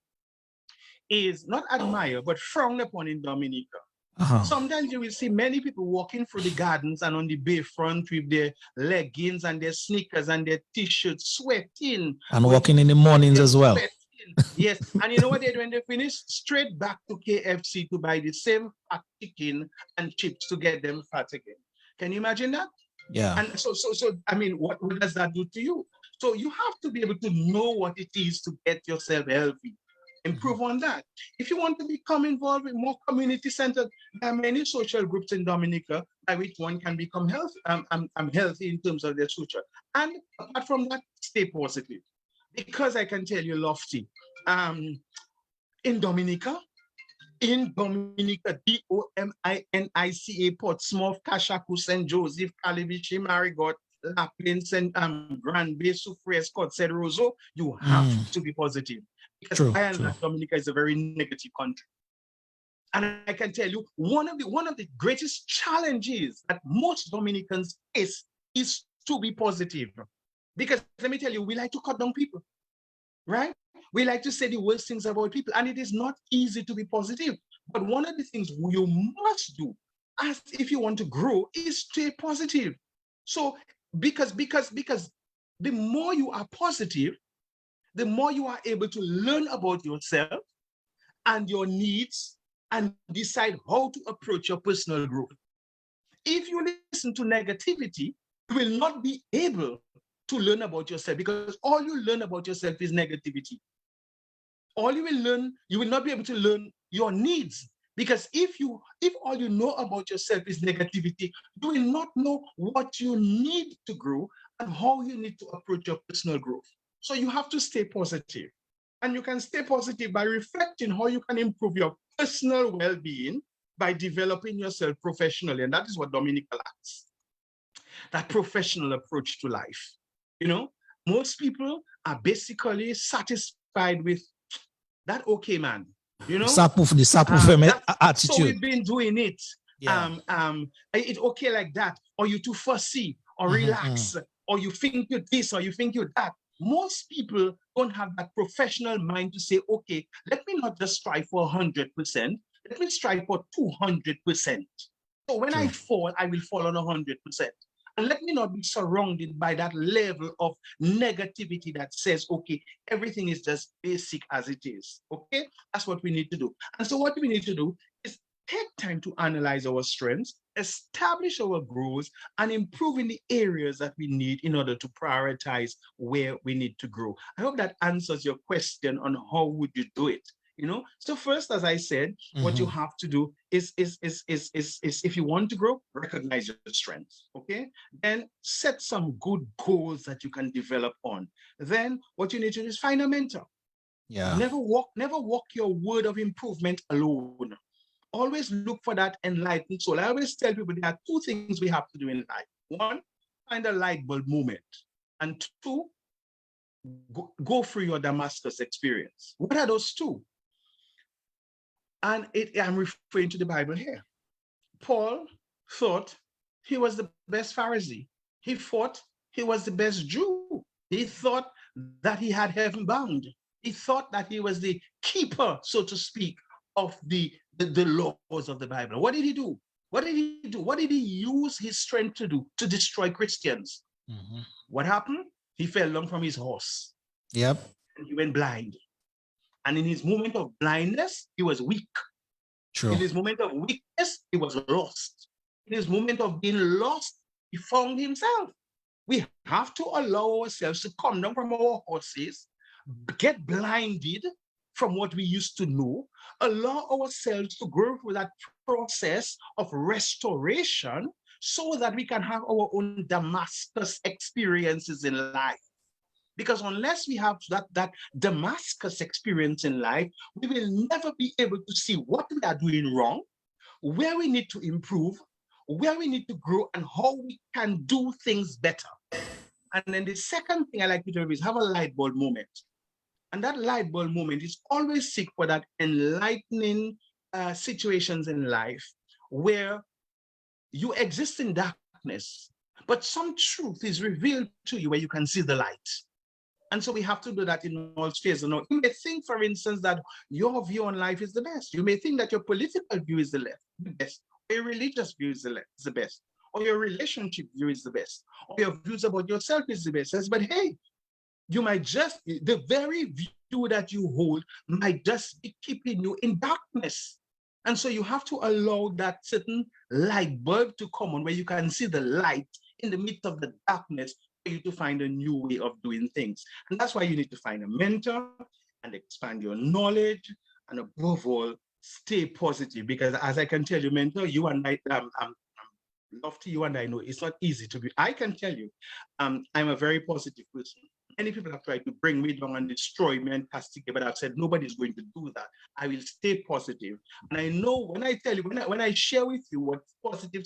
is not admire, but frown upon in Dominica. Uh-huh. Sometimes you will see many people walking through the gardens and on the bayfront with their leggings and their sneakers and their t-shirts, sweating. And walking in the mornings as well. Yes, and you know what they do when they finish? Straight back to KFC to buy the same fat chicken and chips to get them fat again. Can you imagine that? Yeah. And so, I mean, what does that do to you? So you have to be able to know what it is to get yourself healthy. Improve on that. If you want to become involved in more community centered, there are many social groups in Dominica by which one can become healthy. I'm healthy in terms of their social. And apart from that, stay positive. Because I can tell you, Lofty, um, in Dominica, Dominica, Portsmouth, Kashaku, St. Joseph, Calibichi, Marigot, Laplin, St. Grand Bay, Soufriere, Scott, St. Roseau, you have to be positive. Because True, by and true. large, Dominica is a very negative country. And I can tell you, one of the greatest challenges that most Dominicans face is to be positive. Because let me tell you, we like to cut down people, right? We like to say the worst things about people, and it is not easy to be positive. But one of the things you must do, as if you want to grow, is stay positive. So because the more you are positive, the more you are able to learn about yourself and your needs and decide how to approach your personal growth. If you listen to negativity, you will not be able to learn about yourself, because all you learn about yourself is negativity. All you will learn, you will not be able to learn your needs, because if all you know about yourself is negativity, you will not know what you need to grow and how you need to approach your personal growth. So you have to stay positive. And you can stay positive by reflecting how you can improve your personal well-being by developing yourself professionally. And that is what Dominica lacks, that professional approach to life. You know, most people are basically satisfied with that, okay, man. You know, The sapu attitude. so we've been doing it. Yeah. It's okay like that, or you too fussy, or relax, or you think you're this, or you think you're that. Most people don't have that professional mind to say, okay, let me not just strive for 100%, let me strive for 200%. So when I fall, I will fall on 100%. And let me not be surrounded by that level of negativity that says, okay, everything is just basic as it is. Okay, that's what we need to do. And so what we need to do is take time to analyze our strengths, establish our growth, and improve in the areas that we need in order to prioritize where we need to grow. I hope that answers your question on how would you do it. You know, so first, as I said, what you have to do is if you want to grow, recognize your strengths. Okay, then set some good goals that you can develop on. Then what you need to do is find a mentor. Yeah. Never walk your word of improvement alone. Always look for that enlightened soul. I always tell people there are two things we have to do in life. One, find a light bulb moment. And two, go through your Damascus experience. What are those two? And I'm referring to the Bible here. Paul thought he was the best Pharisee. He thought he was the best Jew. He thought that he had heaven bound. He thought that he was the keeper, so to speak, of the laws of the Bible. What did he do? What did he do? What did he use his strength to do? To destroy Christians. What happened? He fell down from his horse. Yep. And he went blind. And in his moment of blindness, he was weak. True. In his moment of weakness, he was lost. In his moment of being lost, he found himself. We have to allow ourselves to come down from our horses, get blinded from what we used to know, allow ourselves to go through that process of restoration so that we can have our own Damascus experiences in life. Because unless we have that Damascus experience in life, we will never be able to see what we are doing wrong, where we need to improve, where we need to grow, and how we can do things better. And then the second thing I like you to do is have a light bulb moment. And that light bulb moment is always seek for that enlightening situations in life where you exist in darkness, but some truth is revealed to you where you can see the light. And so we have to do that in all spheres. You may think, for instance, that your view on life is the best. You may think that your political view is the best, or your religious view is the best, or your relationship view is the best, or your views about yourself is the best. But hey, You might just, the very view that you hold might just be keeping you in darkness. And so you have to allow that certain light bulb to come on where you can see the light in the midst of the darkness for you to find a new way of doing things. And that's why you need to find a mentor and expand your knowledge. And above all, stay positive. Because as I can tell you, mentor, you and I, Lofty, you and I know it's not easy to be. I can tell you, I'm a very positive person. Many people have tried to bring me down and destroy me and castigate, but I've said nobody's going to do that. I will stay positive. And I know when I tell you, when I share with you what positive,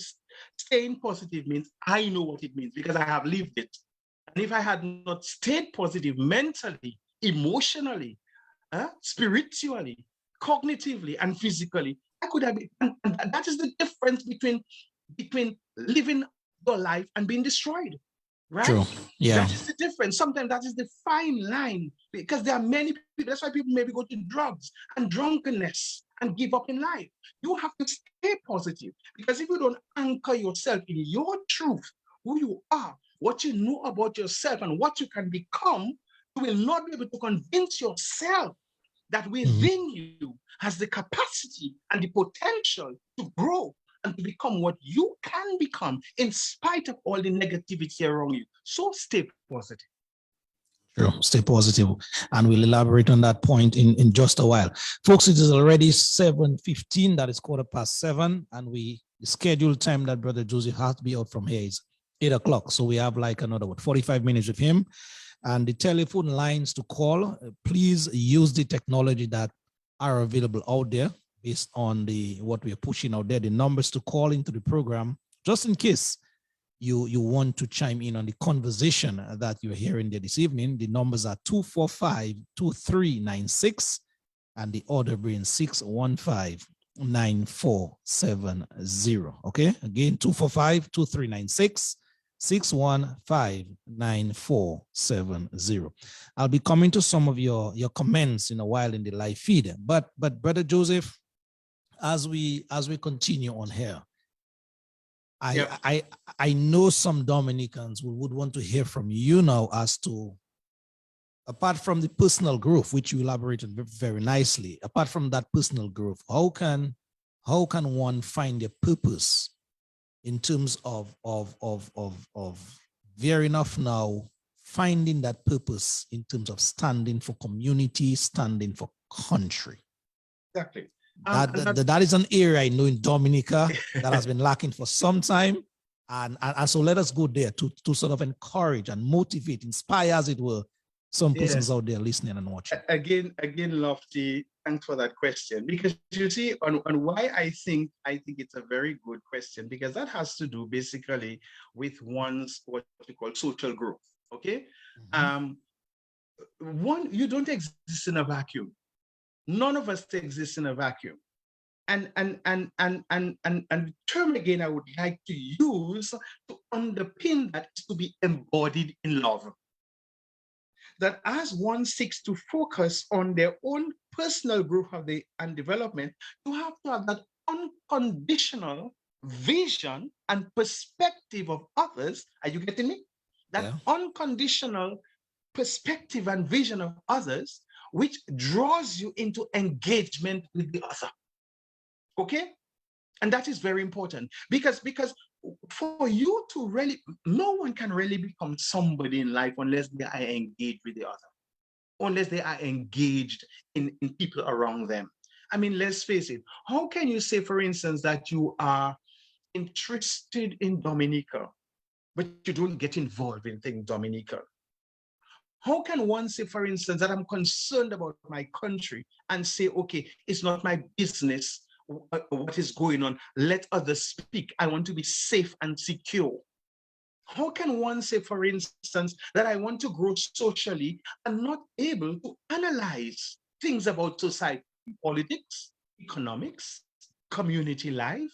staying positive means, I know what it means because I have lived it. And if I had not stayed positive mentally, emotionally, spiritually, cognitively, and physically, I could have been, and that is the difference between living your life and being destroyed, right? True. Yeah. That is the difference. Sometimes that is the fine line because there are many people. That's why people maybe go to drugs and drunkenness and give up in life. You have to stay positive because if you don't anchor yourself in your truth, who you are, what you know about yourself, and what you can become, you will not be able to convince yourself that within you has the capacity and the potential to grow and to become what you can become in spite of all the negativity around you. So stay positive. Sure, stay positive. And we'll elaborate on that point in just a while. Folks, it is already 7:15, that is 7:15, and the scheduled time that Brother Joseph has to be out from here is 8 o'clock. So we have like another 45 minutes with him. And the telephone lines to call, please use the technology that are available out there based on what we are pushing out there, the numbers to call into the program, just in case you want to chime in on the conversation that you're hearing there this evening. The numbers are 245-2396 and the order being 615-9470. Okay, again, 245-2396. 615-9470. I'll be coming to some of your comments in a while in the live feed. But Brother Joseph, as we continue on here, I know some Dominicans would want to hear from you now as to, apart from the personal growth, which you elaborated very nicely, apart from that personal growth, how can one find a purpose in terms of very enough now finding that purpose in terms of standing for community, standing for country? Exactly. That is an area I know in Dominica that has been lacking for some time. And so let us go there to sort of encourage and motivate, inspire, as it were, some persons out there listening and watching. Again, Lofty, thanks for that question. Because you see, on why I think it's a very good question, because that has to do basically with one's what we call social growth. Okay. One, you don't exist in a vacuum. None of us exist in a vacuum. And the term again I would like to use to underpin that is to be embodied in love. That as one seeks to focus on their own personal growth and development, you have to have that unconditional vision and perspective of others. Are you getting me? That unconditional perspective and vision of others, which draws you into engagement with the other. Okay? And that is very important because for you to really, no one can really become somebody in life unless they are engaged with the other, unless they are engaged in people around them. I mean, let's face it. How can you say, for instance, that you are interested in Dominica, but you don't get involved in things Dominica? How can one say, for instance, that I'm concerned about my country and say, okay, it's not my business what is going on, let others speak, I want to be safe and secure? How can one say, for instance, that I want to grow socially and not able to analyze things about society, politics, economics, community life,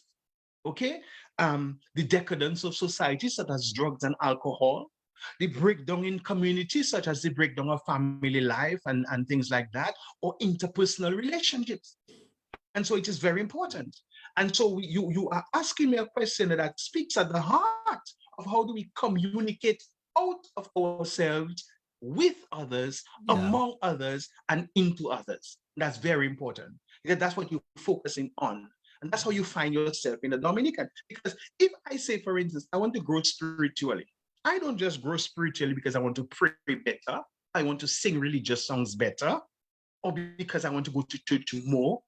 okay, the decadence of society such as drugs and alcohol, the breakdown in communities such as the breakdown of family life and things like that, or interpersonal relationships? And so it is very important. And so you are asking me a question that speaks at the heart of how do we communicate out of ourselves with others, Yeah. among others, and into others. That's very important because that's what you're focusing on. And that's how you find yourself in the Dominican. Because if I say, for instance, I want to grow spiritually, I don't just grow spiritually because I want to pray better, I want to sing religious songs better, or because I want to go to church more.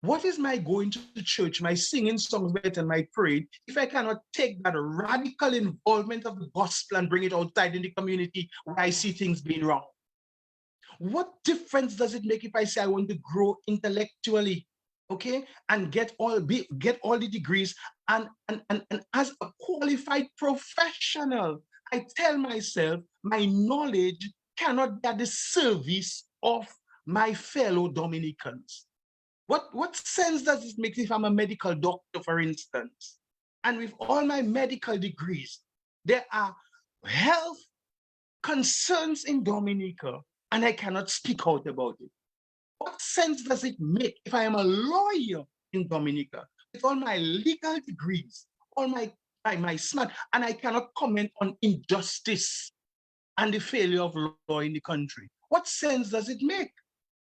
What is my going to the church, my singing songs better, and my praying, if I cannot take that radical involvement of the gospel and bring it outside in the community where I see things being wrong? What difference does it make if I say I want to grow intellectually, okay, and get all the degrees, and as a qualified professional, I tell myself my knowledge cannot be at the service of my fellow Dominicans. What sense does it make if I'm a medical doctor, for instance, and with all my medical degrees, there are health concerns in Dominica, and I cannot speak out about it? What sense does it make if I am a lawyer in Dominica with all my legal degrees, all my smart, and I cannot comment on injustice and the failure of law in the country? What sense does it make?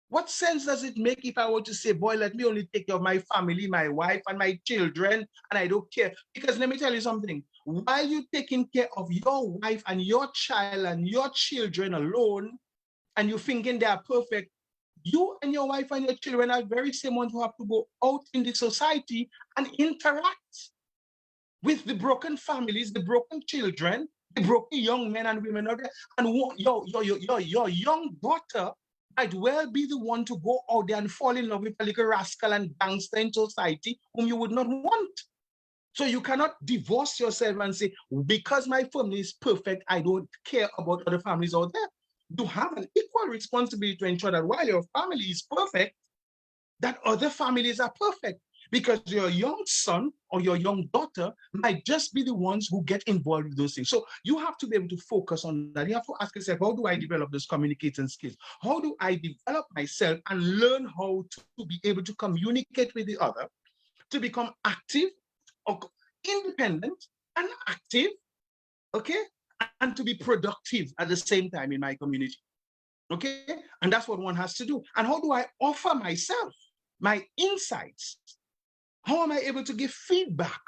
What sense does it make if I were to say, boy, let me only take care of my family, my wife, and my children, and I don't care? Because let me tell you something. While you're taking care of your wife and your child and your children alone, and you're thinking they are perfect, you and your wife and your children are very same ones who have to go out in the society and interact with the broken families, the broken children, the broken young men and women out there. And your young daughter might well be the one to go out there and fall in love with a little rascal and gangster in society whom you would not want. So you cannot divorce yourself and say, because my family is perfect, I don't care about other families out there. You have an equal responsibility to ensure that while your family is perfect, that other families are perfect. Because your young son or your young daughter might just be the ones who get involved with those things. So you have to be able to focus on that. You have to ask yourself, how do I develop those communicating skills? How do I develop myself and learn how to be able to communicate with the other, to become active or independent and active, okay, and to be productive at the same time in my community, okay? And that's what one has to do. And how do I offer myself, my insights? How am I able to give feedback?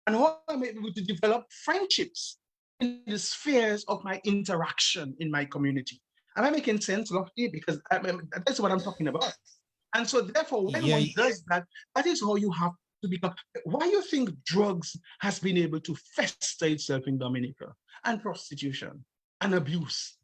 And how am I able to develop friendships in the spheres of my interaction in my community? Am I making sense, Lofty? Because that's what I'm talking about. And so therefore, when one does that, that is how you have to become. Why you think drugs has been able to fester itself in Dominica, and prostitution and abuse?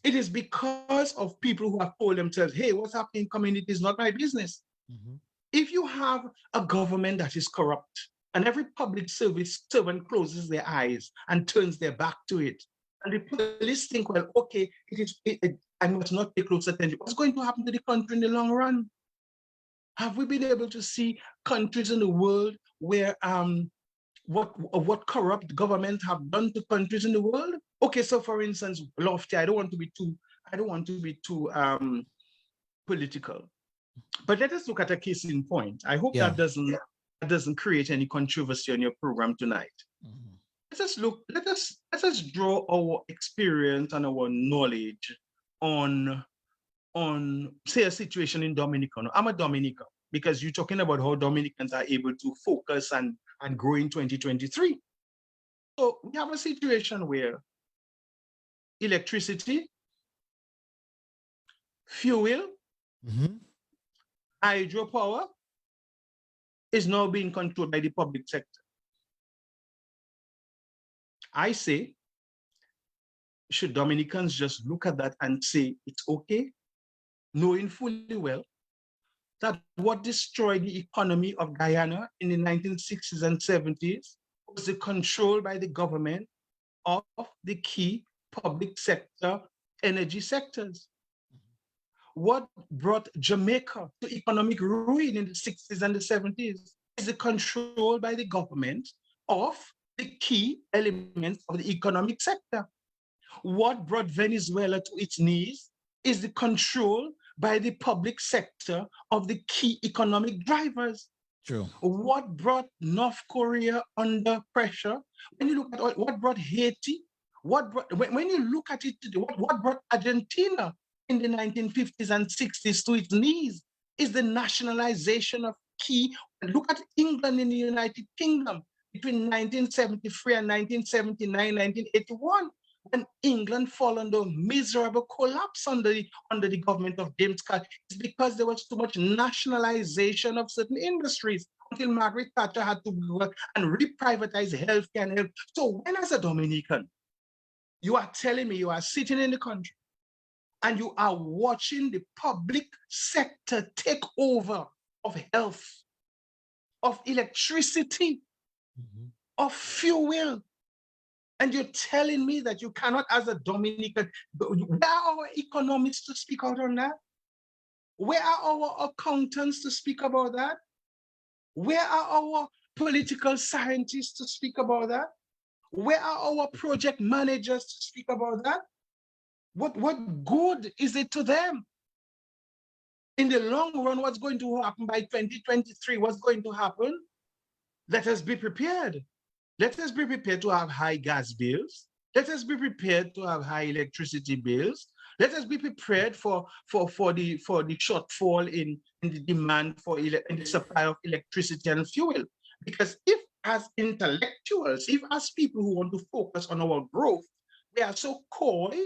It is because of people who have told themselves, hey, what's happening in community is not my business. Mm-hmm. If you have a government that is corrupt and every public service servant closes their eyes and turns their back to it, and the police think, well, okay, I must not pay close attention, what's going to happen to the country in the long run? Have we been able to see countries in the world where what corrupt governments have done to countries in the world? Okay, so for instance, Lofty, I don't want to be too political. But let us look at a case in point. I hope that doesn't create any controversy on your program tonight. Mm-hmm. Let us draw our experience and our knowledge on say a situation in Dominica. I'm a Dominican because you're talking about how Dominicans are able to focus and grow in 2023. So we have a situation where electricity, fuel, mm-hmm. hydropower is now being controlled by the public sector. I say, should Dominicans just look at that and say it's okay, knowing fully well that what destroyed the economy of Guyana in the 1960s and 70s was the control by the government of the key public sector energy sectors? What brought Jamaica to economic ruin in the 60s and the 70s is the control by the government of the key elements of the economic sector. What brought Venezuela to its knees is the control by the public sector of the key economic drivers. True. What brought North Korea under pressure? When you look at what brought Haiti, when you look at it today, what brought Argentina in the 1950s and 60s to its knees is the nationalization of key. Look at England in the United Kingdom between 1973 and 1979, 1981, when England fell under miserable collapse under the government of James Scott. It's because there was too much nationalization of certain industries until Margaret Thatcher had to work and reprivatize healthcare and health. So when, as a Dominican, you are telling me you are sitting in the country and you are watching the public sector take over of health, of electricity, of fuel, and you're telling me that you cannot, as a Dominican, where are our economists to speak out on that? Where are our accountants to speak about that? Where are our political scientists to speak about that? Where are our project managers to speak about that? What good is it to them? In the long run, what's going to happen by 2023? What's going to happen? Let us be prepared. Let us be prepared to have high gas bills. Let us be prepared to have high electricity bills. Let us be prepared for the shortfall in the demand for in the supply of electricity and fuel. Because if, as intellectuals, if as people who want to focus on our growth, we are so coy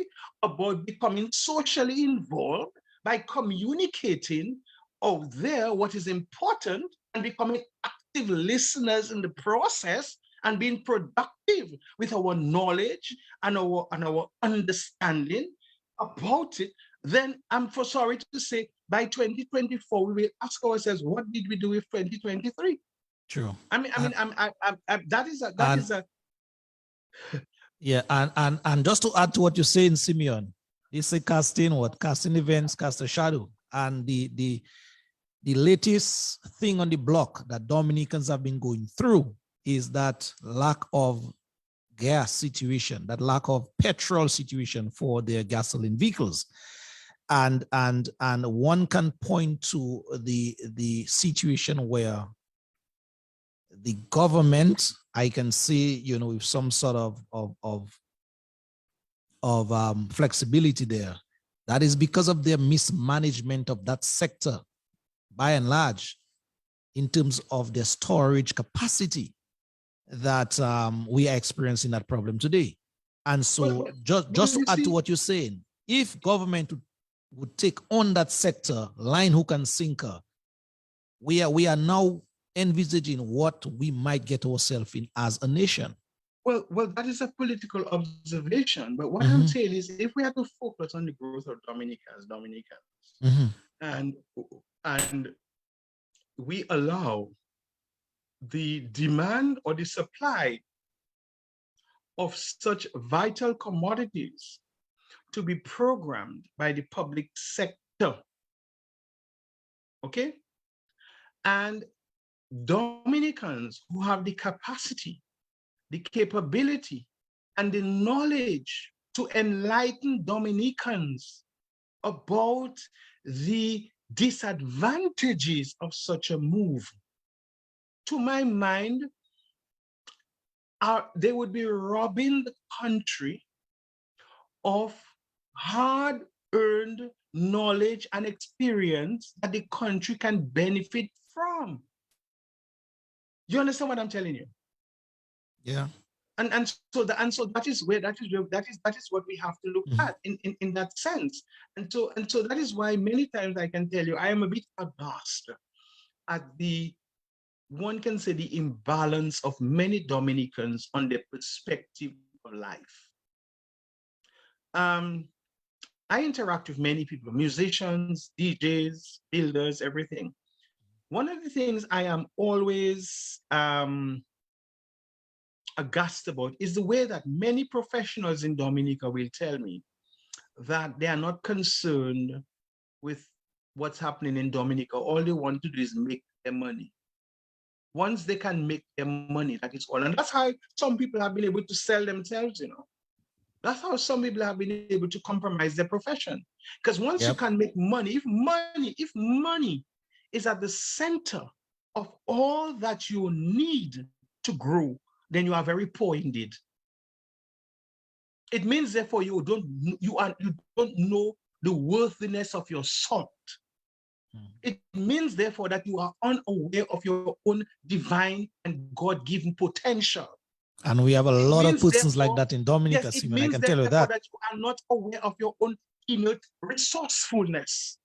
about becoming socially involved by communicating out there what is important and becoming active listeners in the process and being productive with our knowledge and our understanding about it, then I'm sorry to say, by 2024, we will ask ourselves, what did we do with 2023? True. That is a. Yeah, and just to add to what you're saying, Simeon, this is casting events, cast a shadow, and the latest thing on the block that Dominicans have been going through is that lack of gas situation, that lack of petrol situation for their gasoline vehicles. And one can point to the situation where the government, I can see, with some sort of flexibility there. That is because of their mismanagement of that sector, by and large, in terms of the storage capacity that we are experiencing that problem today. And so just to add to what you're saying, if government would take on that sector, line, hook, and sinker, we are now envisaging what we might get ourselves in as a nation. Well, that is a political observation. But what I'm saying is, if we have to focus on the growth of Dominicans, and we allow the demand or the supply of such vital commodities to be programmed by the public sector, okay? And Dominicans who have the capacity, the capability, and the knowledge to enlighten Dominicans about the disadvantages of such a move, to my mind, they would be robbing the country of hard-earned knowledge and experience that the country can benefit from. You understand what I'm telling you? Yeah. And so that is what we have to look at in that sense. And so that is why many times I can tell you I am a bit aghast at one can say the imbalance of many Dominicans on their perspective of life. I interact with many people, musicians, DJs, builders, everything. One of the things I am always aghast about is the way that many professionals in Dominica will tell me that they are not concerned with what's happening in Dominica. All they want to do is make their money. Once they can make their money, that is all. And that's how some people have been able to sell themselves, That's how some people have been able to compromise their profession. Because once you can make money, if money is at the center of all that you need to grow, then you are very poor indeed. It means, therefore, you don't know the worthiness of your salt. It means, therefore, that you are unaware of your own divine and God-given potential. And we have a lot of persons like that in Dominica, yes, Simon. I can tell you that. That you are not aware of your own innate resourcefulness.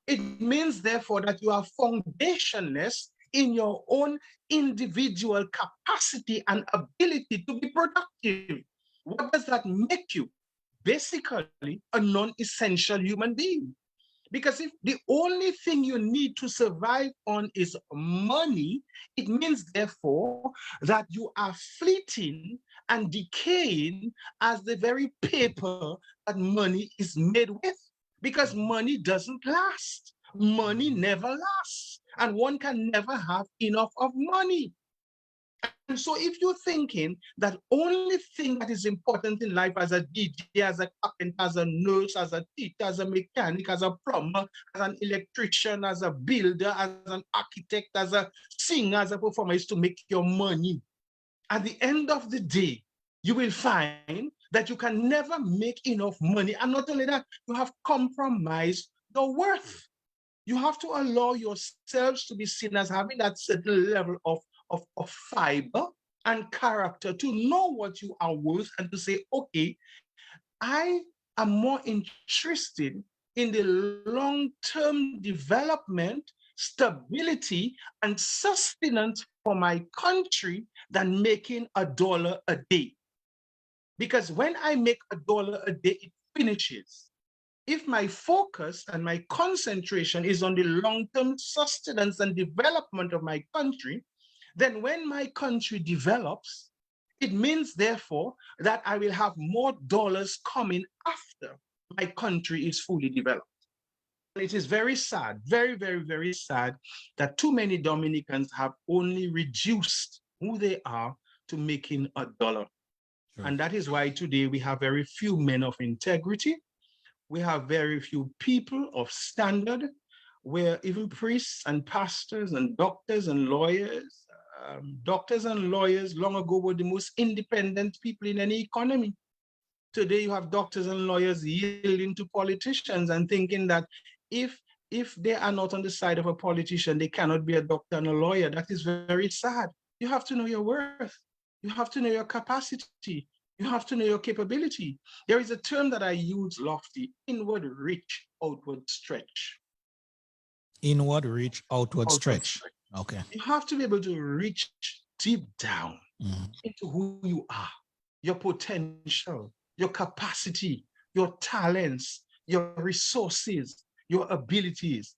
It means, therefore, that you are foundationless in your own individual capacity and ability to be productive. What does that make you? Basically, a non-essential human being. Because if the only thing you need to survive on is money, it means, therefore, that you are fleeting and decaying as the very paper that money is made with. Because money doesn't last. Money never lasts. And one can never have enough of money. And so if you're thinking that only thing that is important in life as a DJ, as a carpenter, as a nurse, as a teacher, as a mechanic, as a plumber, as an electrician, as a builder, as an architect, as a singer, as a performer, is to make your money, at the end of the day, you will find that you can never make enough money. And not only that, you have compromised your worth. You have to allow yourselves to be seen as having that certain level of fiber and character to know what you are worth and to say, okay, I am more interested in the long-term development, stability, and sustenance for my country than making $1 a day. Because when I make $1 a day, it finishes. If my focus and my concentration is on the long-term sustenance and development of my country, then when my country develops, it means, therefore, that I will have more dollars coming after my country is fully developed. And it is very sad, very, very, very sad that too many Dominicans have only reduced who they are to making $1. Sure. And that is why today we have very few men of integrity. We have very few people of standard, where even priests and pastors and doctors and lawyers, long ago were the most independent people in any economy. Today you have doctors and lawyers yielding to politicians and thinking that if they are not on the side of a politician, they cannot be a doctor and a lawyer. That is very sad. You have to know your worth. You have to know your capacity. You have to know your capability. There is a term that I use, Lofty: inward reach, outward stretch. Inward reach, outward stretch. Okay. You have to be able to reach deep down into who you are, your potential, your capacity, your talents, your resources, your abilities.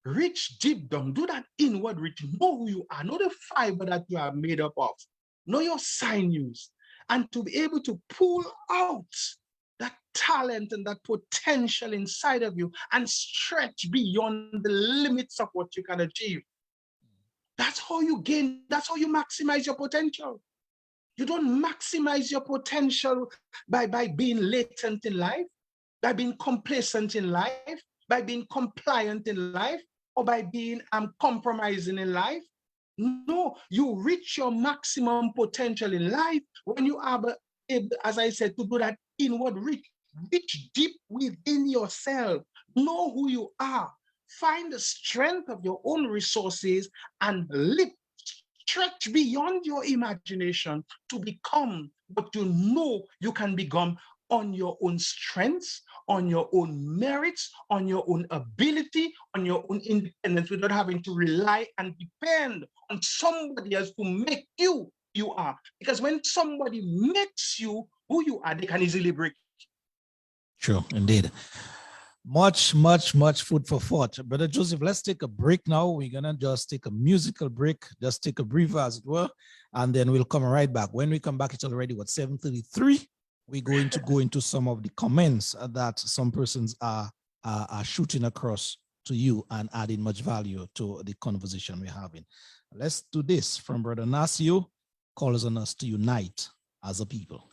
Reach deep down, do that inward reach, know who you are, know the fiber that you are made up of, know your sinews, and to be able to pull out that talent and that potential inside of you and stretch beyond the limits of what you can achieve. That's how you gain, that's how you maximize your potential. You don't maximize your potential by being latent in life, by being complacent in life, by being compliant in life, or by being compromising in life. No, you reach your maximum potential in life when you are able, as I said, to do that inward reach. Reach deep within yourself. Know who you are. Find the strength of your own resources and stretch beyond your imagination to become what you know you can become on your own strengths, on your own merits, on your own ability, on your own independence, without having to rely and depend on somebody else to make you who you are. Because when somebody makes you who you are, they can easily break. True, indeed. Much, much, much food for thought. Brother Joseph, let's take a break now. We're going to just take a musical break, just take a breather, as it were, and then we'll come right back. When we come back, it's already, 7:33. We're going to go into some of the comments that some persons are shooting across to you and adding much value to the conversation we're having. Let's do this from Brother Nasio, calls on us to unite as a people.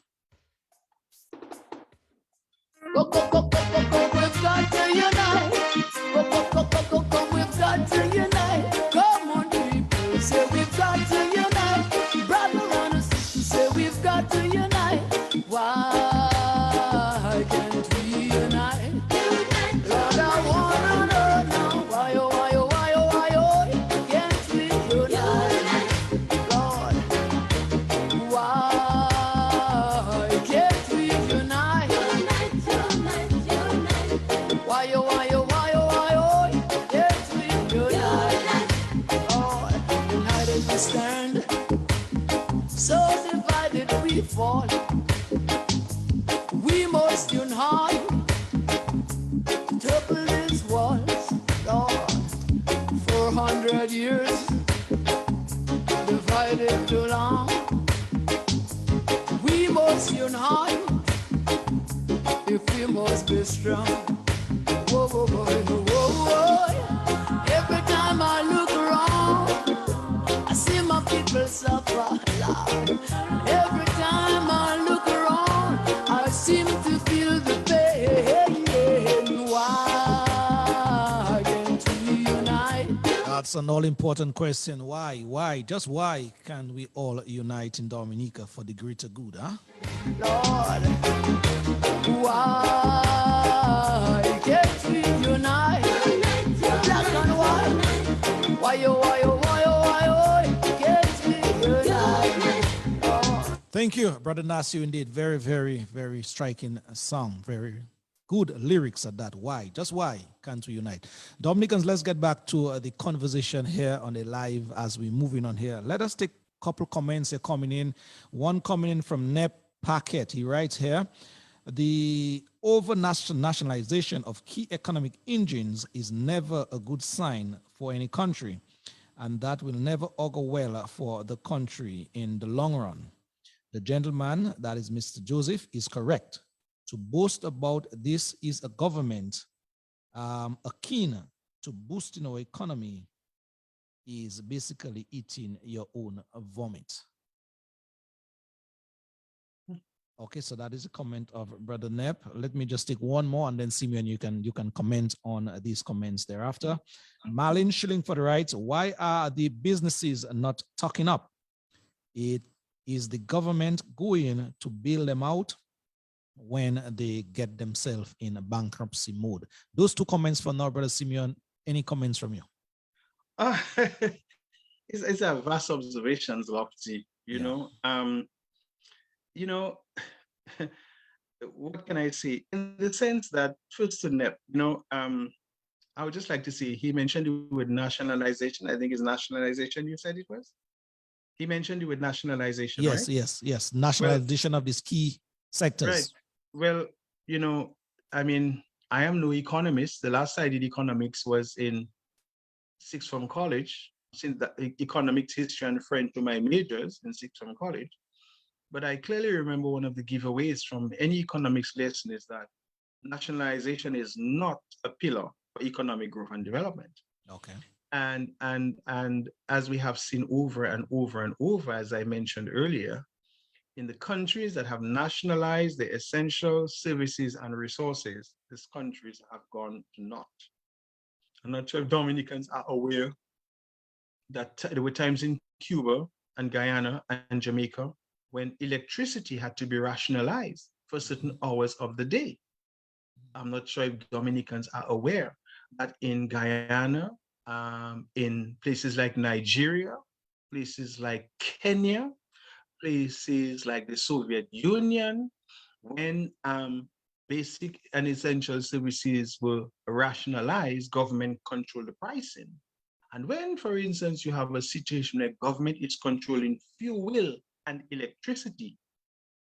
We've got to unite. We've got to unite. Come on, people, say we've got to unite. Brother and sister, say we've got to unite. Why? so divided we fall. We must unite, topple these walls, Lord. 400 years, divided too long. We must unite, if we must be strong. Whoa, whoa, whoa, whoa, whoa. Every time I look around, I see my people suffer, Lord. Every time I look around, I seem to feel the pain. Why can't we unite? That's an all-important question. Why? Why? Just why can we all unite in Dominica for the greater good, huh? Lord, why can't we unite? Black and white. Why, oh, why, oh, why, oh, why, oh, can't we unite? Lord. Thank you, Brother Nasir. Indeed, very, very, very striking song. Very good lyrics at that. Why? Just why can't we unite? Dominicans, let's get back to the conversation here on the live as we're moving on here. Let us take a couple comments here coming in. One coming in from Nep Packet. He writes here, the over-nationalization of key economic engines is never a good sign for any country, and that will never augur well for the country in the long run. The gentleman, that is Mr. Joseph, is correct. To boast about this is a government akin to boosting our economy is basically eating your own vomit. Okay, so that is a comment of Brother Nep. Let me just take one more, and then Simeon, you can comment on these comments thereafter. Marlin Schilling for the right. Why are the businesses not talking up? It is the government going to bail them out when they get themselves in a bankruptcy mode. Those two comments for now, Brother Simeon. Any comments from you? It's a vast observations, Lofty. You know, what can I say? In the sense that, first to Nep, I would just like to see, he mentioned it with nationalization. I think it's nationalization, you said it was? He mentioned it with nationalization, yes, right? Yes. Nationalization of these key sectors. Right. Well, I mean, I am no economist. The last I did economics was in sixth form college, since the economics, history, and French were my majors in sixth form college. But I clearly remember one of the giveaways from any economics lesson is that nationalization is not a pillar for economic growth and development. Okay. And as we have seen over and over and over, as I mentioned earlier, in the countries that have nationalized the essential services and resources, these countries have gone to naught. I'm not sure if Dominicans are aware that there were times in Cuba and Guyana and Jamaica when electricity had to be rationalized for certain hours of the day. I'm not sure if Dominicans are aware that in Guyana, in places like Nigeria, places like Kenya, places like the Soviet Union, when basic and essential services were rationalized, government controlled the pricing. And when, for instance, you have a situation where government is controlling fuel and electricity,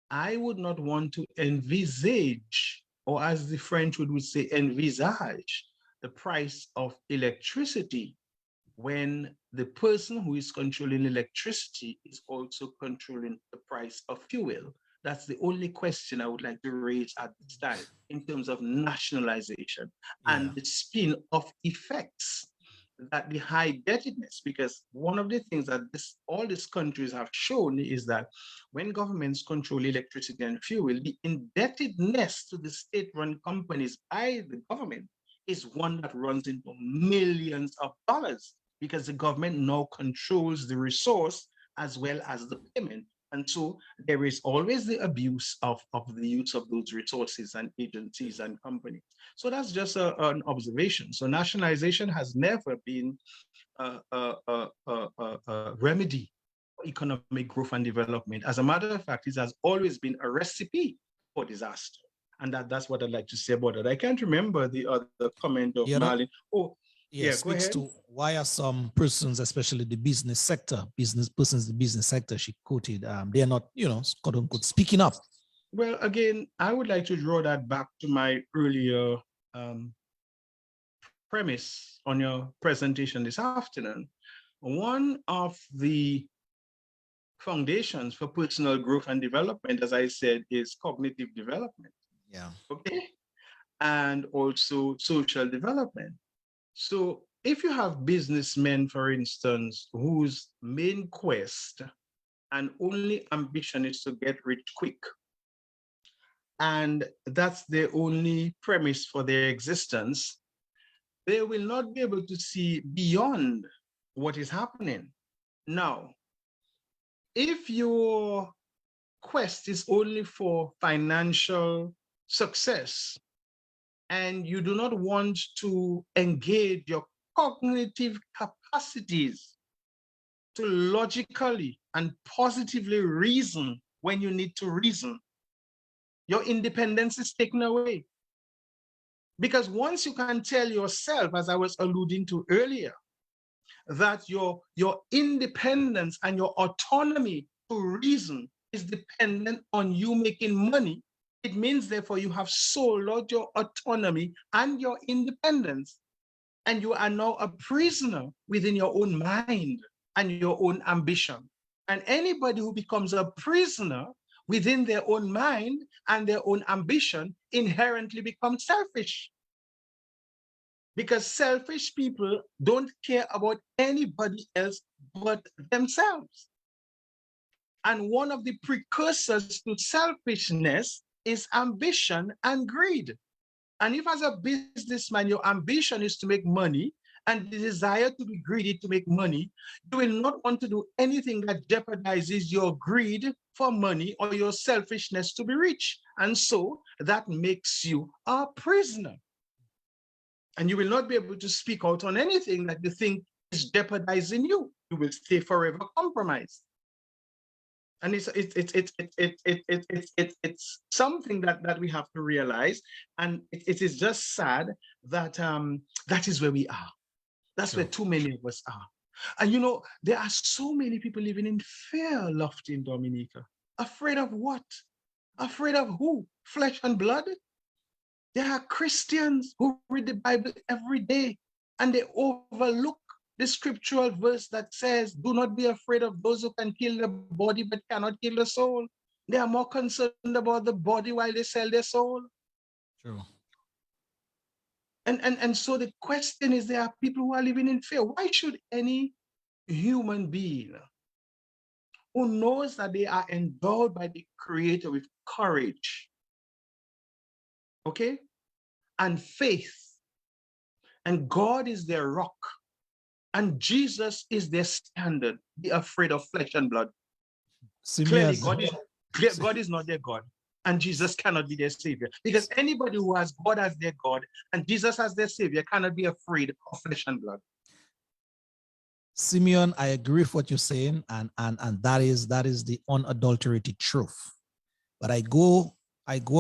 I would not want to envisage, or as the French would say, envisage the price of electricity when the person who is controlling electricity is also controlling the price of fuel. That's the only question I would like to raise at this time in terms of nationalization and the spin-off effects that the high indebtedness, because one of the things that all these countries have shown is that when governments control electricity and fuel, the indebtedness to the state-run companies by the government is one that runs into millions of dollars, because the government now controls the resource as well as the payment. And so there is always the abuse of the use of those resources and agencies and companies. So that's just an observation. So nationalization has never been a remedy for economic growth and development. As a matter of fact, it has always been a recipe for disaster. And that's what I'd like to say about it. I can't remember the other comment of Marlin. Oh, Yeah, go speaks ahead. to why are some persons, especially the business sector, business persons, the business sector she quoted, they are not, quote unquote, speaking up. Well, again, I would like to draw that back to my earlier um, premise on your presentation this afternoon. One of the foundations for personal growth and development, as I said, is cognitive development. Yeah. Okay. And also social development. So if you have businessmen, for instance, whose main quest and only ambition is to get rich quick, and that's their only premise for their existence, they will not be able to see beyond what is happening. Now, if your quest is only for financial success and you do not want to engage your cognitive capacities to logically and positively reason when you need to reason, your independence is taken away. Because once you can tell yourself, as I was alluding to earlier, that your independence and your autonomy to reason is dependent on you making money, it means therefore you have sold out your autonomy and your independence, and you are now a prisoner within your own mind and your own ambition. And anybody who becomes a prisoner within their own mind and their own ambition inherently becomes selfish. Because selfish people don't care about anybody else but themselves. And one of the precursors to selfishness is ambition and greed. And if as a businessman, your ambition is to make money and the desire to be greedy to make money, you will not want to do anything that jeopardizes your greed for money or your selfishness to be rich. And so that makes you a prisoner. And you will not be able to speak out on anything that you think is jeopardizing you. You will stay forever compromised. And it's something that we have to realize, and it is just sad that that is where we are. That's where too many of us are. And there are so many people living in fear, Lofty and Dominica. Afraid of what? Afraid of who? Flesh and blood? There are Christians who read the Bible every day and they overlook the scriptural verse that says, do not be afraid of those who can kill the body but cannot kill the soul. They are more concerned about the body while they sell their soul. True. And so the question is, there are people who are living in fear. Why should any human being who knows that they are endowed by the Creator with courage, okay, and faith, and God is their rock, and Jesus is their standard, be afraid of flesh and blood? Clearly, God is not their God, and Jesus cannot be their savior. Because anybody who has God as their God and Jesus as their savior cannot be afraid of flesh and blood. Simeon, I agree with what you're saying, and that is the unadulterated truth. But I go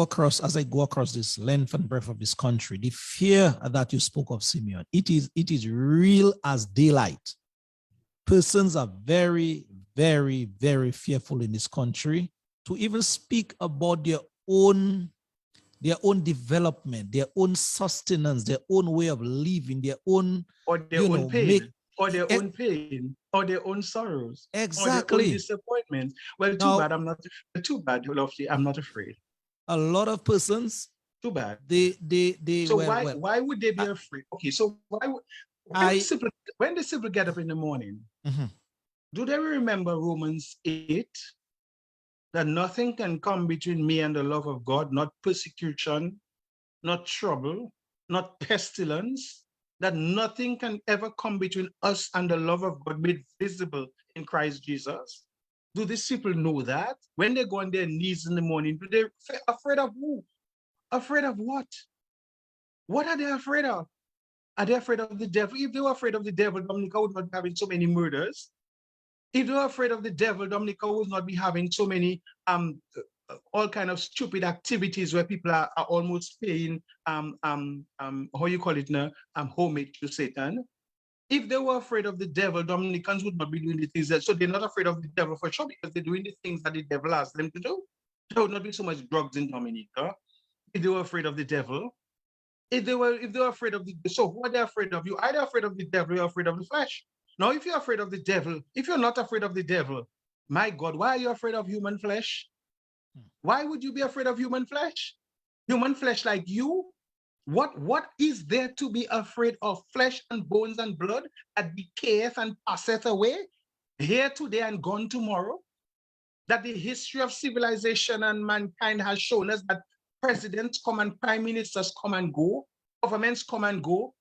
across this length and breadth of this country, the fear that you spoke of, Simeon, it is real as daylight. Persons are very, very, very fearful in this country to even speak about their own development, their own sustenance, their own way of living, their own, or their own pain, or their own pain, or their own sorrows, exactly, or their own disappointments. Well, too bad, Lofty, I'm not afraid. A lot of persons, too bad. So why would they be afraid? Okay, so when the simple get up in the morning, do they remember Romans 8? That nothing can come between me and the love of God, not persecution, not trouble, not pestilence, that nothing can ever come between us and the love of God made visible in Christ Jesus. Do these people know that? When they go on their knees in the morning, do they afraid of who? Afraid of what? What are they afraid of? Are they afraid of the devil? If they were afraid of the devil, Dominica would not be having so many murders. If they were afraid of the devil, Dominica would not be having so many all kind of stupid activities where people are almost paying how you call it now, homage to Satan. If they were afraid of the devil, Dominicans would not be doing the things that, so they're not afraid of the devil for sure, because they're doing the things that the devil asks them to do. There would not be so much drugs in Dominica if they were afraid of the devil. If they were afraid of the, so who are they afraid of? You either afraid of the devil or you're afraid of the flesh. Now, if you're afraid of the devil, if you're not afraid of the devil, my God, why are you afraid of human flesh? Why would you be afraid of human flesh? Human flesh like you? What is there to be afraid of? Flesh and bones and blood that decayeth and passeth away, here today and gone tomorrow? That the history of civilization and mankind has shown us that presidents come and prime ministers come and go, governments come and go.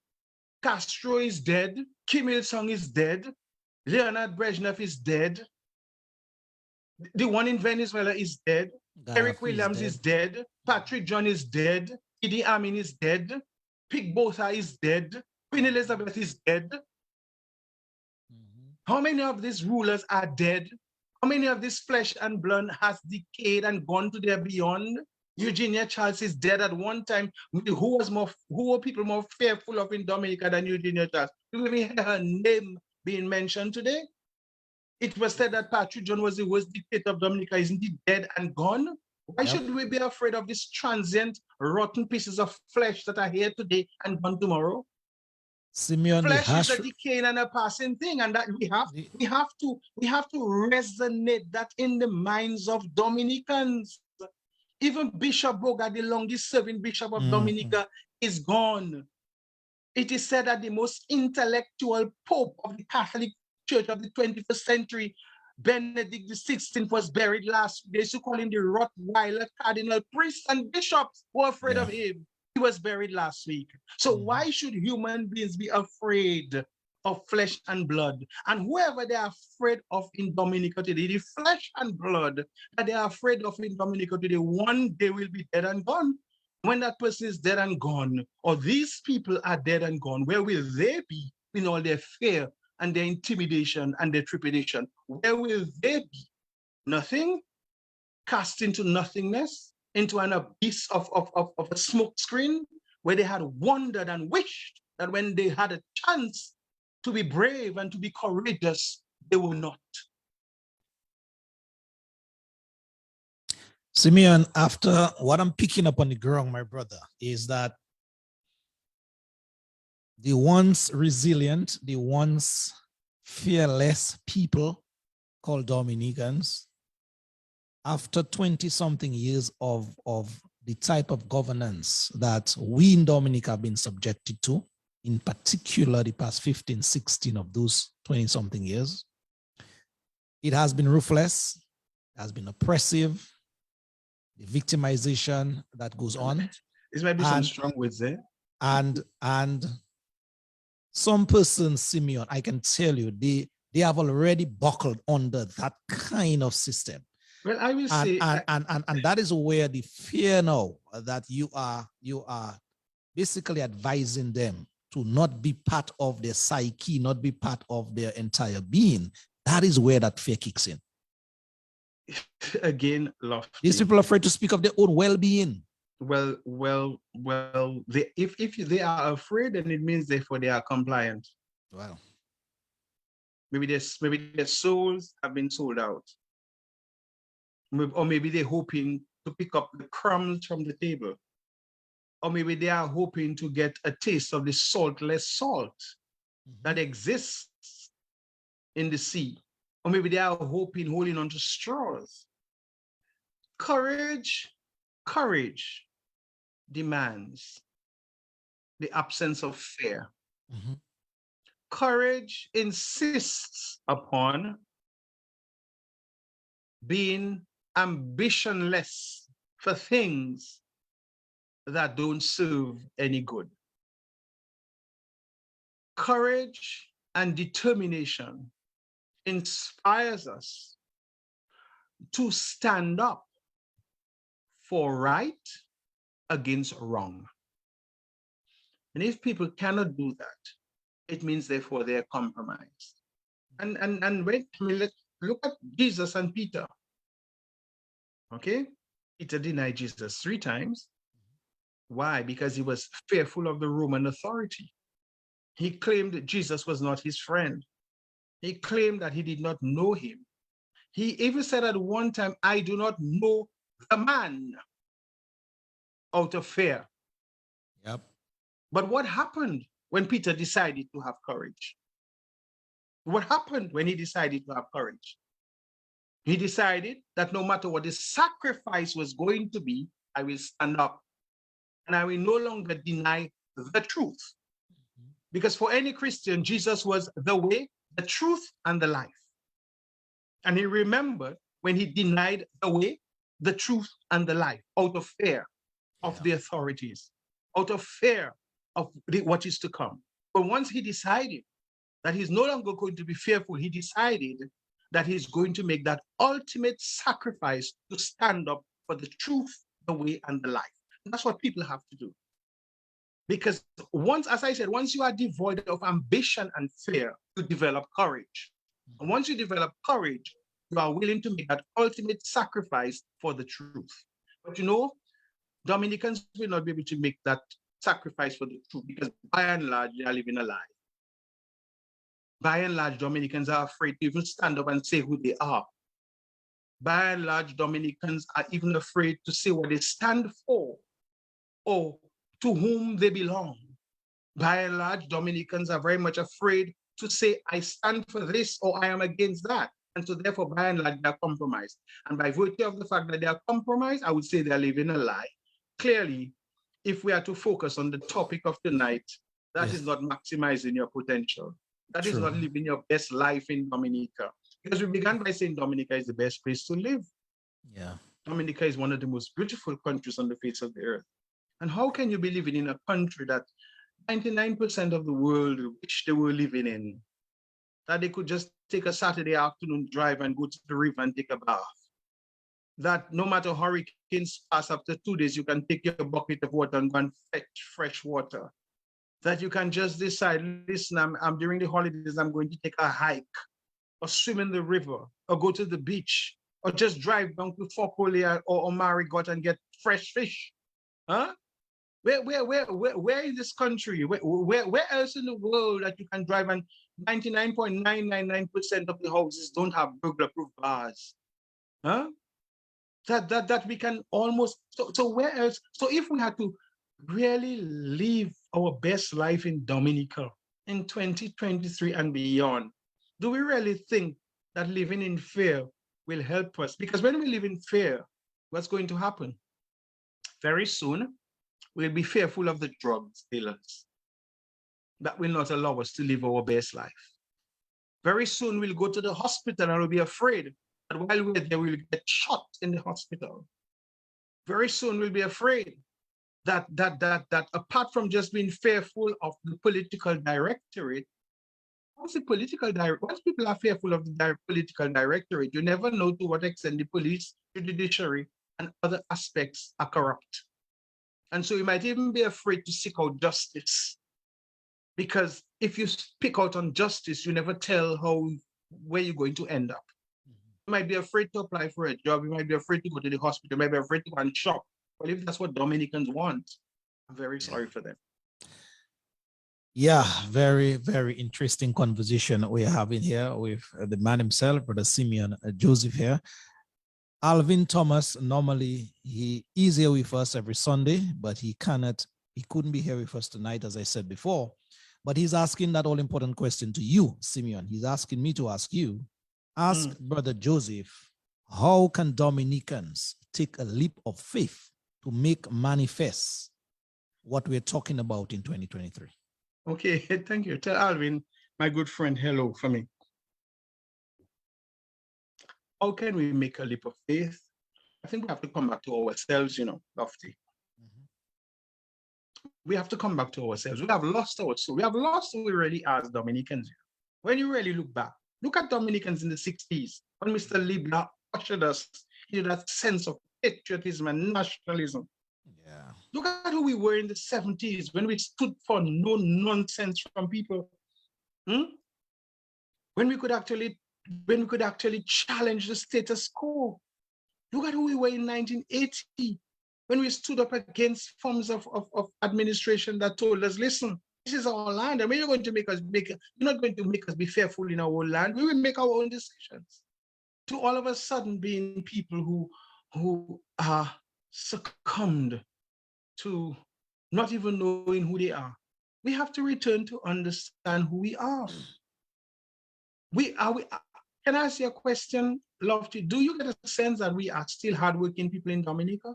Castro is dead, Kim Il-sung is dead, Leonid Brezhnev is dead, the one in Venezuela is dead, Eric Williams is dead, Patrick John is dead, Idi Amin is dead, Pig Botha is dead, Queen Elizabeth is dead. How many of these rulers are dead? How many of this flesh and blood has decayed and gone to their beyond? Eugenia Charles is dead at one time. Who were people more fearful of in Dominica than Eugenia Charles? Do we even hear her name being mentioned today? It was said that Patrick John was the worst dictator of Dominica. Isn't he dead and gone? Why should we be afraid of these transient, rotten pieces of flesh that are here today and gone tomorrow? Simeon, flesh is a decaying and a passing thing, and that we have to resonate that in the minds of Dominicans. Even Bishop Boga, the longest serving bishop of Dominica, is gone. It is said that the most intellectual pope of the Catholic Church of the 21st century, Benedict XVI, was buried last week. They used to call him the Rottweiler cardinal. Priests and bishops were afraid of him. He was buried last week. So why should human beings be afraid of flesh and blood? And whoever they are afraid of in Dominica today, the flesh and blood that they are afraid of in Dominica today, one day will be dead and gone. When that person is dead and gone, or these people are dead and gone, where will they be in all their fear and their intimidation and their trepidation? Where will they be? Nothing? Cast into nothingness? Into an abyss of a smoke screen, where they had wondered and wished that when they had a chance to be brave and to be courageous, they will not. Simeon, after what I'm picking up on the ground, my brother, is that the once resilient, the once fearless people called Dominicans, after 20-something years of the type of governance that we in Dominica have been subjected to, in particular the past 15, 16 of those 20-something years, it has been ruthless, it has been oppressive, the victimization that goes on. This might be some strong words there. And some persons, Simeon, I can tell you, they have already buckled under that kind of system. Well, I will say, and that is where the fear now that you are basically advising them to not be part of their psyche, not be part of their entire being. That is where that fear kicks in. Again, lofty. These people are afraid to speak of their own well-being. Well, if they are afraid, then it means therefore they are compliant. Wow. Maybe their souls have been sold out. Or maybe they're hoping to pick up the crumbs from the table. Or maybe they are hoping to get a taste of the saltless salt that exists in the sea. Or maybe they are holding on to straws. Courage demands the absence of fear. Courage insists upon being ambitionless for things that don't serve any good. Courage and determination inspires us to stand up for right against wrong. And if people cannot do that, it means therefore they're compromised. And wait, let's look at Jesus and Peter. Okay, Peter denied Jesus 3 times. Why? Because he was fearful of the Roman authority. He claimed that Jesus was not his friend. He claimed that he did not know him. He even said at one time, I do not know the man, out of fear. Yep. But what happened when Peter decided to have courage? What happened when he decided to have courage? He decided that no matter what the sacrifice was going to be, I will stand up and I will no longer deny the truth. Because for any Christian, Jesus was the way, the truth, and the life. And he remembered when he denied the way, the truth, and the life out of fear of the authorities, out of fear of what is to come. But once he decided that he's no longer going to be fearful, he decided that he's going to make that ultimate sacrifice to stand up for the truth, the way, and the life. And that's what people have to do. Because once, as I said, once you are devoid of ambition and fear, you develop courage. And once you develop courage, you are willing to make that ultimate sacrifice for the truth. But you know, Dominicans will not be able to make that sacrifice for the truth because by and large, they are living a lie. By and large, Dominicans are afraid to even stand up and say who they are. By and large, Dominicans are even afraid to say what they stand for or to whom they belong. By and large, Dominicans are very much afraid to say, I stand for this or I am against that. And so therefore, by and large, they are compromised. And by virtue of the fact that they are compromised, I would say they are living a lie. Clearly, if we are to focus on the topic of tonight, that is not maximizing your potential. That is not living your best life in Dominica. Because we began by saying Dominica is the best place to live. Yeah. Dominica is one of the most beautiful countries on the face of the earth. And how can you be living in a country that 99% of the world wish they were living in? That they could just take a Saturday afternoon drive and go to the river and take a bath. That no matter hurricanes pass, after 2 days, you can take your bucket of water and go and fetch fresh water. That you can just decide, listen, I'm during the holidays, I'm going to take a hike or swim in the river or go to the beach or just drive down to Fort Collier or Marigot and get fresh fish. Huh? Where in this country, where else in the world that you can drive and 99.999% of the houses don't have burglar-proof bars? Huh? That we can almost, so where else? So if we had to really live our best life in Dominica in 2023 and beyond, do we really think that living in fear will help us? Because when we live in fear, what's going to happen? Very soon, we'll be fearful of the drug dealers. That will not allow us to live our best life. Very soon, we'll go to the hospital and we'll be afraid that while we're there, we'll get shot in the hospital. Very soon, we'll be afraid that apart from just being fearful of the political directorate, once people are fearful of the political directorate, you never know to what extent the police, the judiciary, and other aspects are corrupt. And so you might even be afraid to seek out justice. Because if you speak out on justice, you never tell where you're going to end up. You might be afraid to apply for a job. You might be afraid to go to the hospital. You might be afraid to go and shop. Well, if that's what Dominicans want, I'm very sorry for them. Yeah, very, very interesting conversation we're having here with the man himself, Brother Simeon Joseph here. Alvin Thomas, normally he is here with us every Sunday, but he couldn't be here with us tonight, as I said before. But he's asking that all-important question to you, Simeon. He's asking me to ask you, Brother Joseph, how can Dominicans take a leap of faith to make manifest what we're talking about in 2023? Okay, thank you. Tell Alvin, my good friend, hello for me. How can we make a leap of faith? I think we have to come back to ourselves, Lofty. We have to come back to ourselves. We have lost our soul. We have lost who we really are as Dominicans. When you really look back, look at Dominicans in the 60s, when Mr. Libla ushered us into that sense of patriotism and nationalism. Yeah. Look at who we were in the 70s when we stood for no nonsense from people. When we could actually challenge the status quo. Look at who we were in 1980 when we stood up against forms of administration that told us, listen, this is our land, and when you're going to you're not going to make us be fearful in our own land. We will make our own decisions. To all of a sudden being people who are succumbed to not even knowing who they are. We have to return to understand who we are. Can I ask you a question, Lofty? Do you get a sense that we are still hardworking people in Dominica?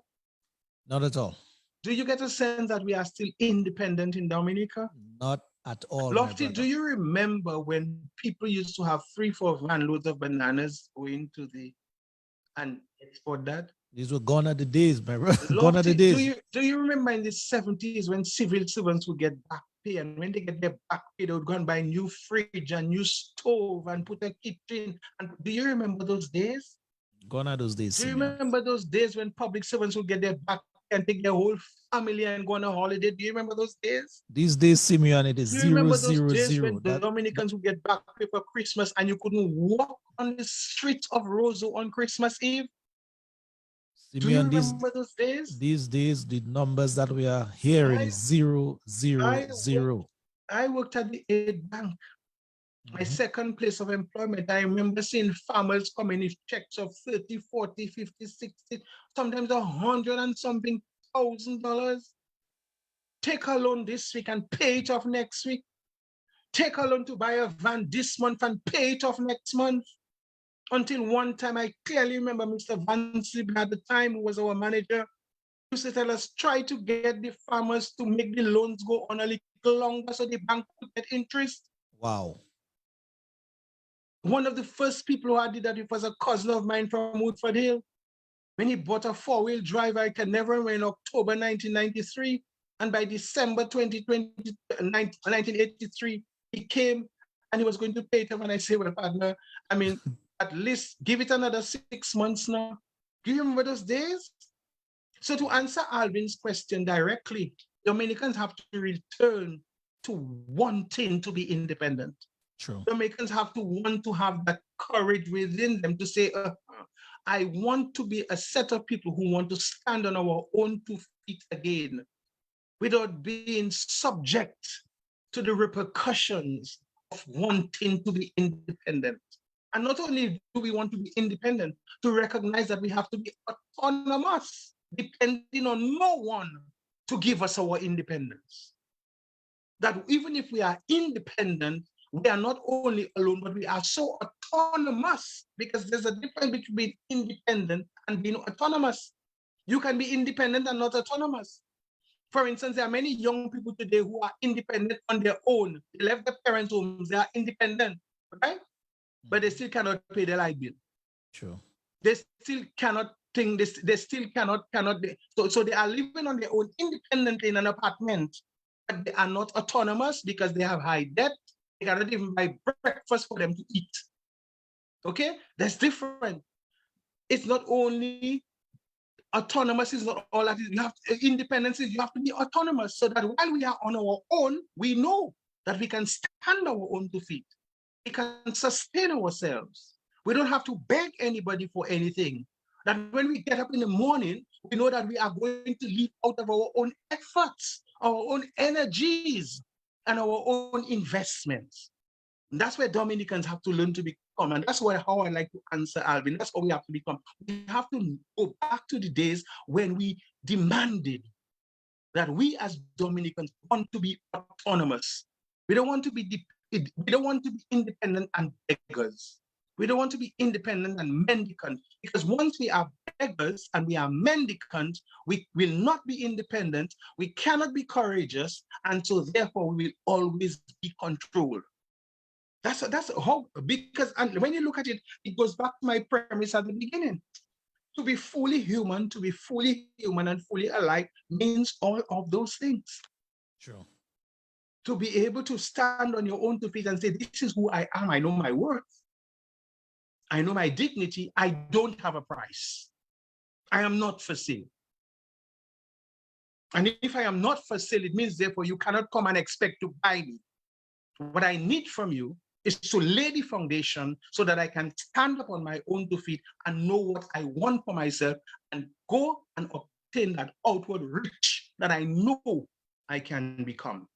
Not at all. Do you get a sense that we are still independent in Dominica? Not at all, Lofty, do you remember when people used to have 3-4 van loads of bananas going to and export that? These were gone are the days, my brother. Lofty, gone are the days. Do you remember in the 70s when civil servants would get back pay, and when they get their back pay, they would go and buy a new fridge and new stove and put a kitchen? And do you remember those days? Gone are those days. Do you remember those days when public servants would get their back and take their whole family and go on a holiday? Do you remember those days? These days, Simeon, it is 0, 0, 0. When the Dominicans would get back pay for Christmas and you couldn't walk on the streets of Roseau on Christmas Eve? Simeon, do you remember those days? These days, the numbers that we are hearing is 0, 0, 0. I worked at the Aid Bank, my second place of employment. I remember seeing farmers coming with checks of 30, 40, 50, 60, sometimes $100 and something $1,000. Take a loan this week and pay it off next week. Take a loan to buy a van this month and pay it off next month. Until one time, I clearly remember Mr. Van Sibben at the time, who was our manager, used to tell us, try to get the farmers to make the loans go on a little longer so the bank could get interest. Wow. One of the first people who did that, it was a cousin of mine from Woodford Hill. When he bought a 4-wheel drive, I can never remember, in October 1993. And by December 1983, he came and he was going to pay it off. And I say, well, partner, I mean, at least give it another 6 months now. Do you remember those days? So to answer Alvin's question directly, Dominicans have to return to wanting to be independent. True. Dominicans have to want to have that courage within them to say, I want to be a set of people who want to stand on our own 2 feet again without being subject to the repercussions of wanting to be independent. And not only do we want to be independent, to recognize that we have to be autonomous, depending on no one to give us our independence. That even if we are independent, we are not only alone, but we are so autonomous, because there's a difference between independent and being autonomous. You can be independent and not autonomous. For instance, there are many young people today who are independent on their own. They left their parents' homes, they are independent, right? But they still cannot pay their light bill. True. They still cannot think this, they still cannot. So they are living on their own independently in an apartment, but they are not autonomous because they have high debt. They cannot even buy breakfast for them to eat. Okay, that's different. It's not only autonomous, is not all that is. You have independence, you have to be autonomous, so that while we are on our own, we know that we can stand our own 2 feet. We can sustain ourselves. We don't have to beg anybody for anything. That when we get up in the morning, we know that we are going to live out of our own efforts, our own energies, and our own investments. And that's where Dominicans have to learn to become. And that's how I like to answer Alvin. That's how we have to become. We have to go back to the days when we demanded that we as Dominicans want to be autonomous. We don't want to be independent and beggars. We don't want to be independent and mendicant, because once we are beggars and we are mendicant, we will not be independent, we cannot be courageous, and so therefore we will always be controlled. That's how, because, and when you look at it, it goes back to my premise at the beginning. To be fully human and fully alive means all of those things. True. To be able to stand on your own 2 feet and say, this is who I am, I know my worth, I know my dignity, I don't have a price. I am not for sale. And if I am not for sale, it means therefore you cannot come and expect to buy me. What I need from you is to lay the foundation so that I can stand up on my own 2 feet and know what I want for myself and go and obtain that outward reach that I know I can become.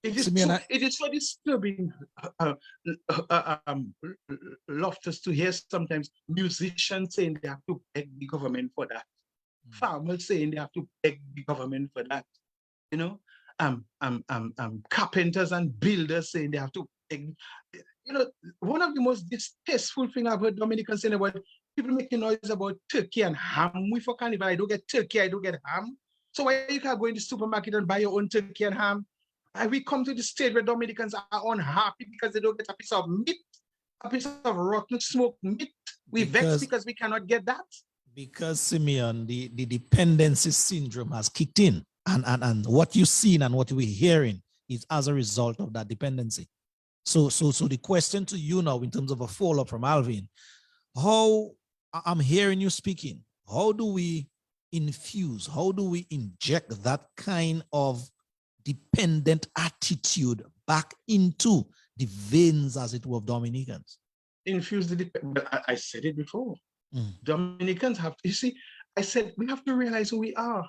Simeon, It is so disturbing, Loftus, to hear sometimes musicians saying they have to beg the government for that. Farmers saying they have to beg the government for that. You know, carpenters and builders saying they have to beg. You know, one of the most distasteful things I've heard Dominicans saying about people making noise about turkey and ham. We for carnival, I don't get turkey, I don't get ham. So why you can't go in the supermarket and buy your own turkey and ham? And we come to the stage where Dominicans are unhappy because they don't get a piece of meat, a piece of rotten smoked meat. We vex because we cannot get that. Because, Simeon, the dependency syndrome has kicked in. And what you've seen and what we're hearing is as a result of that dependency. So the question to you now, in terms of a follow-up from Alvin, how, I'm hearing you speaking, how do we infuse, how do we inject that kind of dependent attitude back into the veins, as it were, of Dominicans? Infuse the, I said it before. Dominicans have to, you see, I said, we have to realize who we are.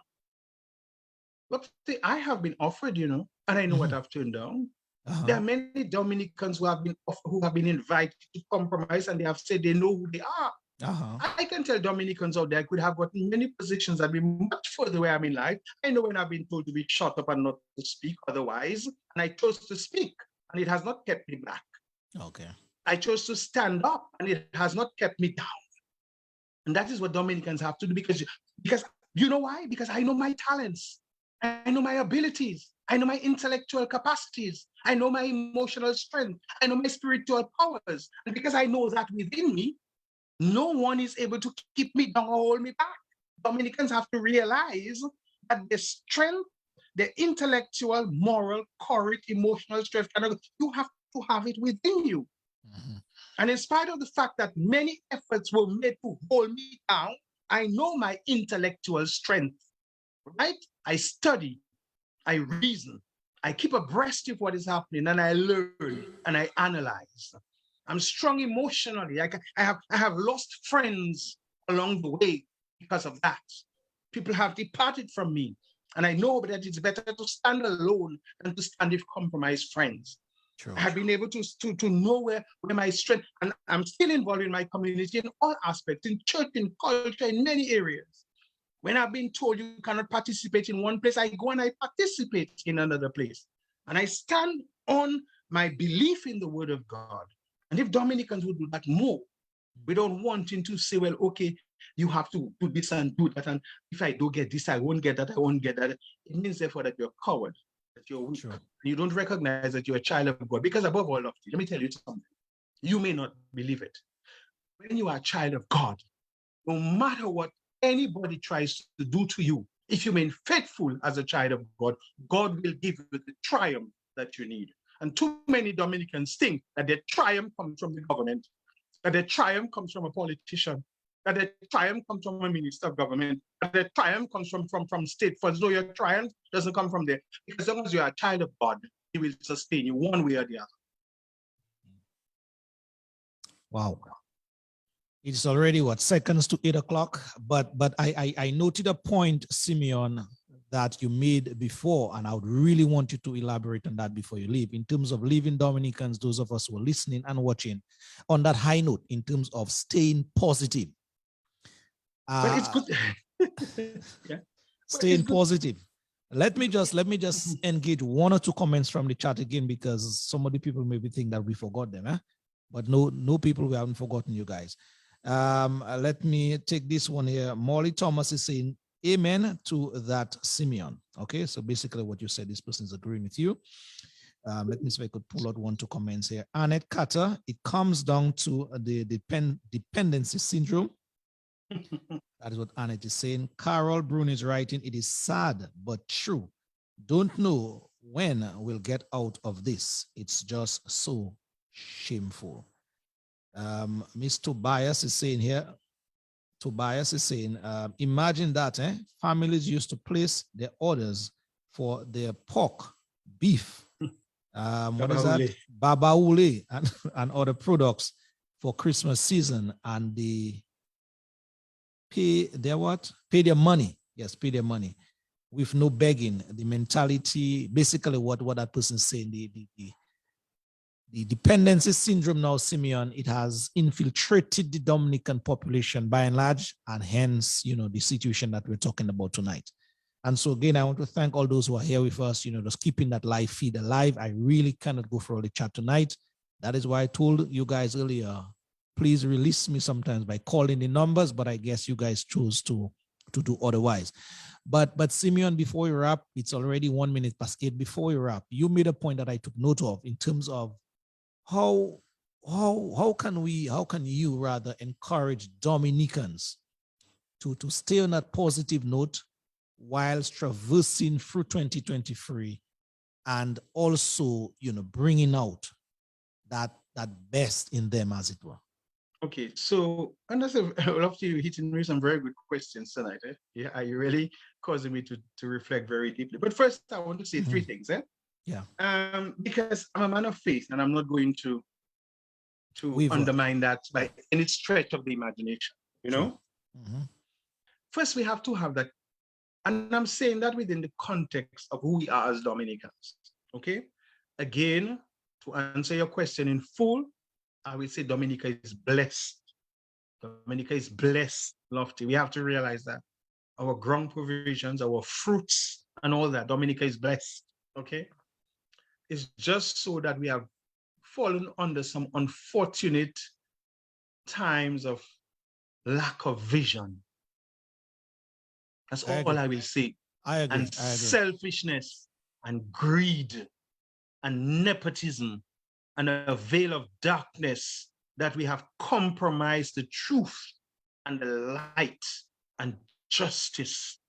Look, see, I have been offered, you know, and I know what I've turned down. There are many Dominicans who have been invited to compromise, and they have said they know who they are. I can tell Dominicans out there I could have gotten many positions that be much further where I'm in life. I know when I've been told to be shut up and not to speak otherwise, and I chose to speak, and it has not kept me back. Okay. I chose to stand up, and it has not kept me down. And that is what Dominicans have to do, because you know why? Because I know my talents, I know my abilities, I know my intellectual capacities, I know my emotional strength, I know my spiritual powers. And because I know that within me, no one is able to keep me down or hold me back. Dominicans have to realize that the strength, the intellectual, moral, courage, emotional strength, you have to have it within you. And in spite of the fact that many efforts were made to hold me down, I know my intellectual strength, right? I study, I reason, I keep abreast of what is happening, and I learn and I analyze. I'm strong emotionally. I have lost friends along the way because of that. People have departed from me, and I know that it's better to stand alone than to stand with compromised friends. True. I have been able to know where my strength, and I'm still involved in my community in all aspects, in church, in culture, in many areas. When I've been told you cannot participate in one place, I go and I participate in another place. And I stand on my belief in the word of God. And if Dominicans would do that more, we don't want to say, well, okay, you have to do this and do that. And if I don't get this, I won't get that, I won't get that. It means therefore that you're a coward, that you're weak. Sure. You don't recognize that you're a child of God. Because above all of it, let me tell you something. You may not believe it. When you are a child of God, no matter what anybody tries to do to you, if you remain faithful as a child of God, God will give you the triumph that you need. And too many Dominicans think that their triumph comes from the government, that their triumph comes from a politician, that their triumph comes from a minister of government, that their triumph comes from state funds. No, your triumph doesn't come from there. Because as long as you are a child of God, He will sustain you one way or the other. Wow. It's already seconds to 8 o'clock, but I noted a point, Simeon, that you made before, and I would really want you to elaborate on that before you leave, in terms of leaving Dominicans, those of us who are listening and watching, on that high note, in terms of staying positive. But it's good. Yeah. Staying positive. Let me just engage one or two comments from the chat again, because some of the people maybe think that we forgot them, but no people, we haven't forgotten you guys. Let me take this one here. Molly Thomas is saying amen to that, Simeon. Okay, so basically what you said, this person is agreeing with you. Let me see if I could pull out one, two comments here. Annette Carter, it comes down to the dependency syndrome. That is what Annette is saying. Carol Brun is writing, it is sad but true. Don't know when we'll get out of this. It's just so shameful. Miss Tobias is saying here, imagine that families used to place their orders for their pork, beef, what is that? Babaule and other products for Christmas season, and they pay their what? Pay their money. Yes, pay their money with no begging. The mentality, basically what that person is saying, the dependency syndrome now, Simeon, it has infiltrated the Dominican population by and large, and hence, the situation that we're talking about tonight. And so again, I want to thank all those who are here with us, just keeping that live feed alive. I really cannot go for all the chat tonight. That is why I told you guys earlier, please release me sometimes by calling the numbers, but I guess you guys chose to do otherwise. But Simeon, before we wrap, it's already 1 minute past 8. Before we wrap, you made a point that I took note of in terms of how can you rather encourage Dominicans to stay on that positive note whilst traversing through 2023, and also bringing out that best in them, as it were. Okay, so I love you hitting me some very good questions tonight. Yeah, are you really causing me to reflect very deeply? But first, I want to say three things. Yeah. Because I'm a man of faith, and I'm not going to undermine that by any stretch of the imagination. First, we have to have that, and I'm saying that within the context of who we are as Dominicans. Okay, again, to answer your question in full, I will say Dominica is blessed. Dominica is blessed, Lofty. We have to realize that our ground provisions, our fruits, and all that, Dominica is blessed. Okay, it's just so that we have fallen under some unfortunate times of lack of vision. That's all I will say. I agree. And selfishness and greed and nepotism and a veil of darkness that we have compromised the truth and the light and justice.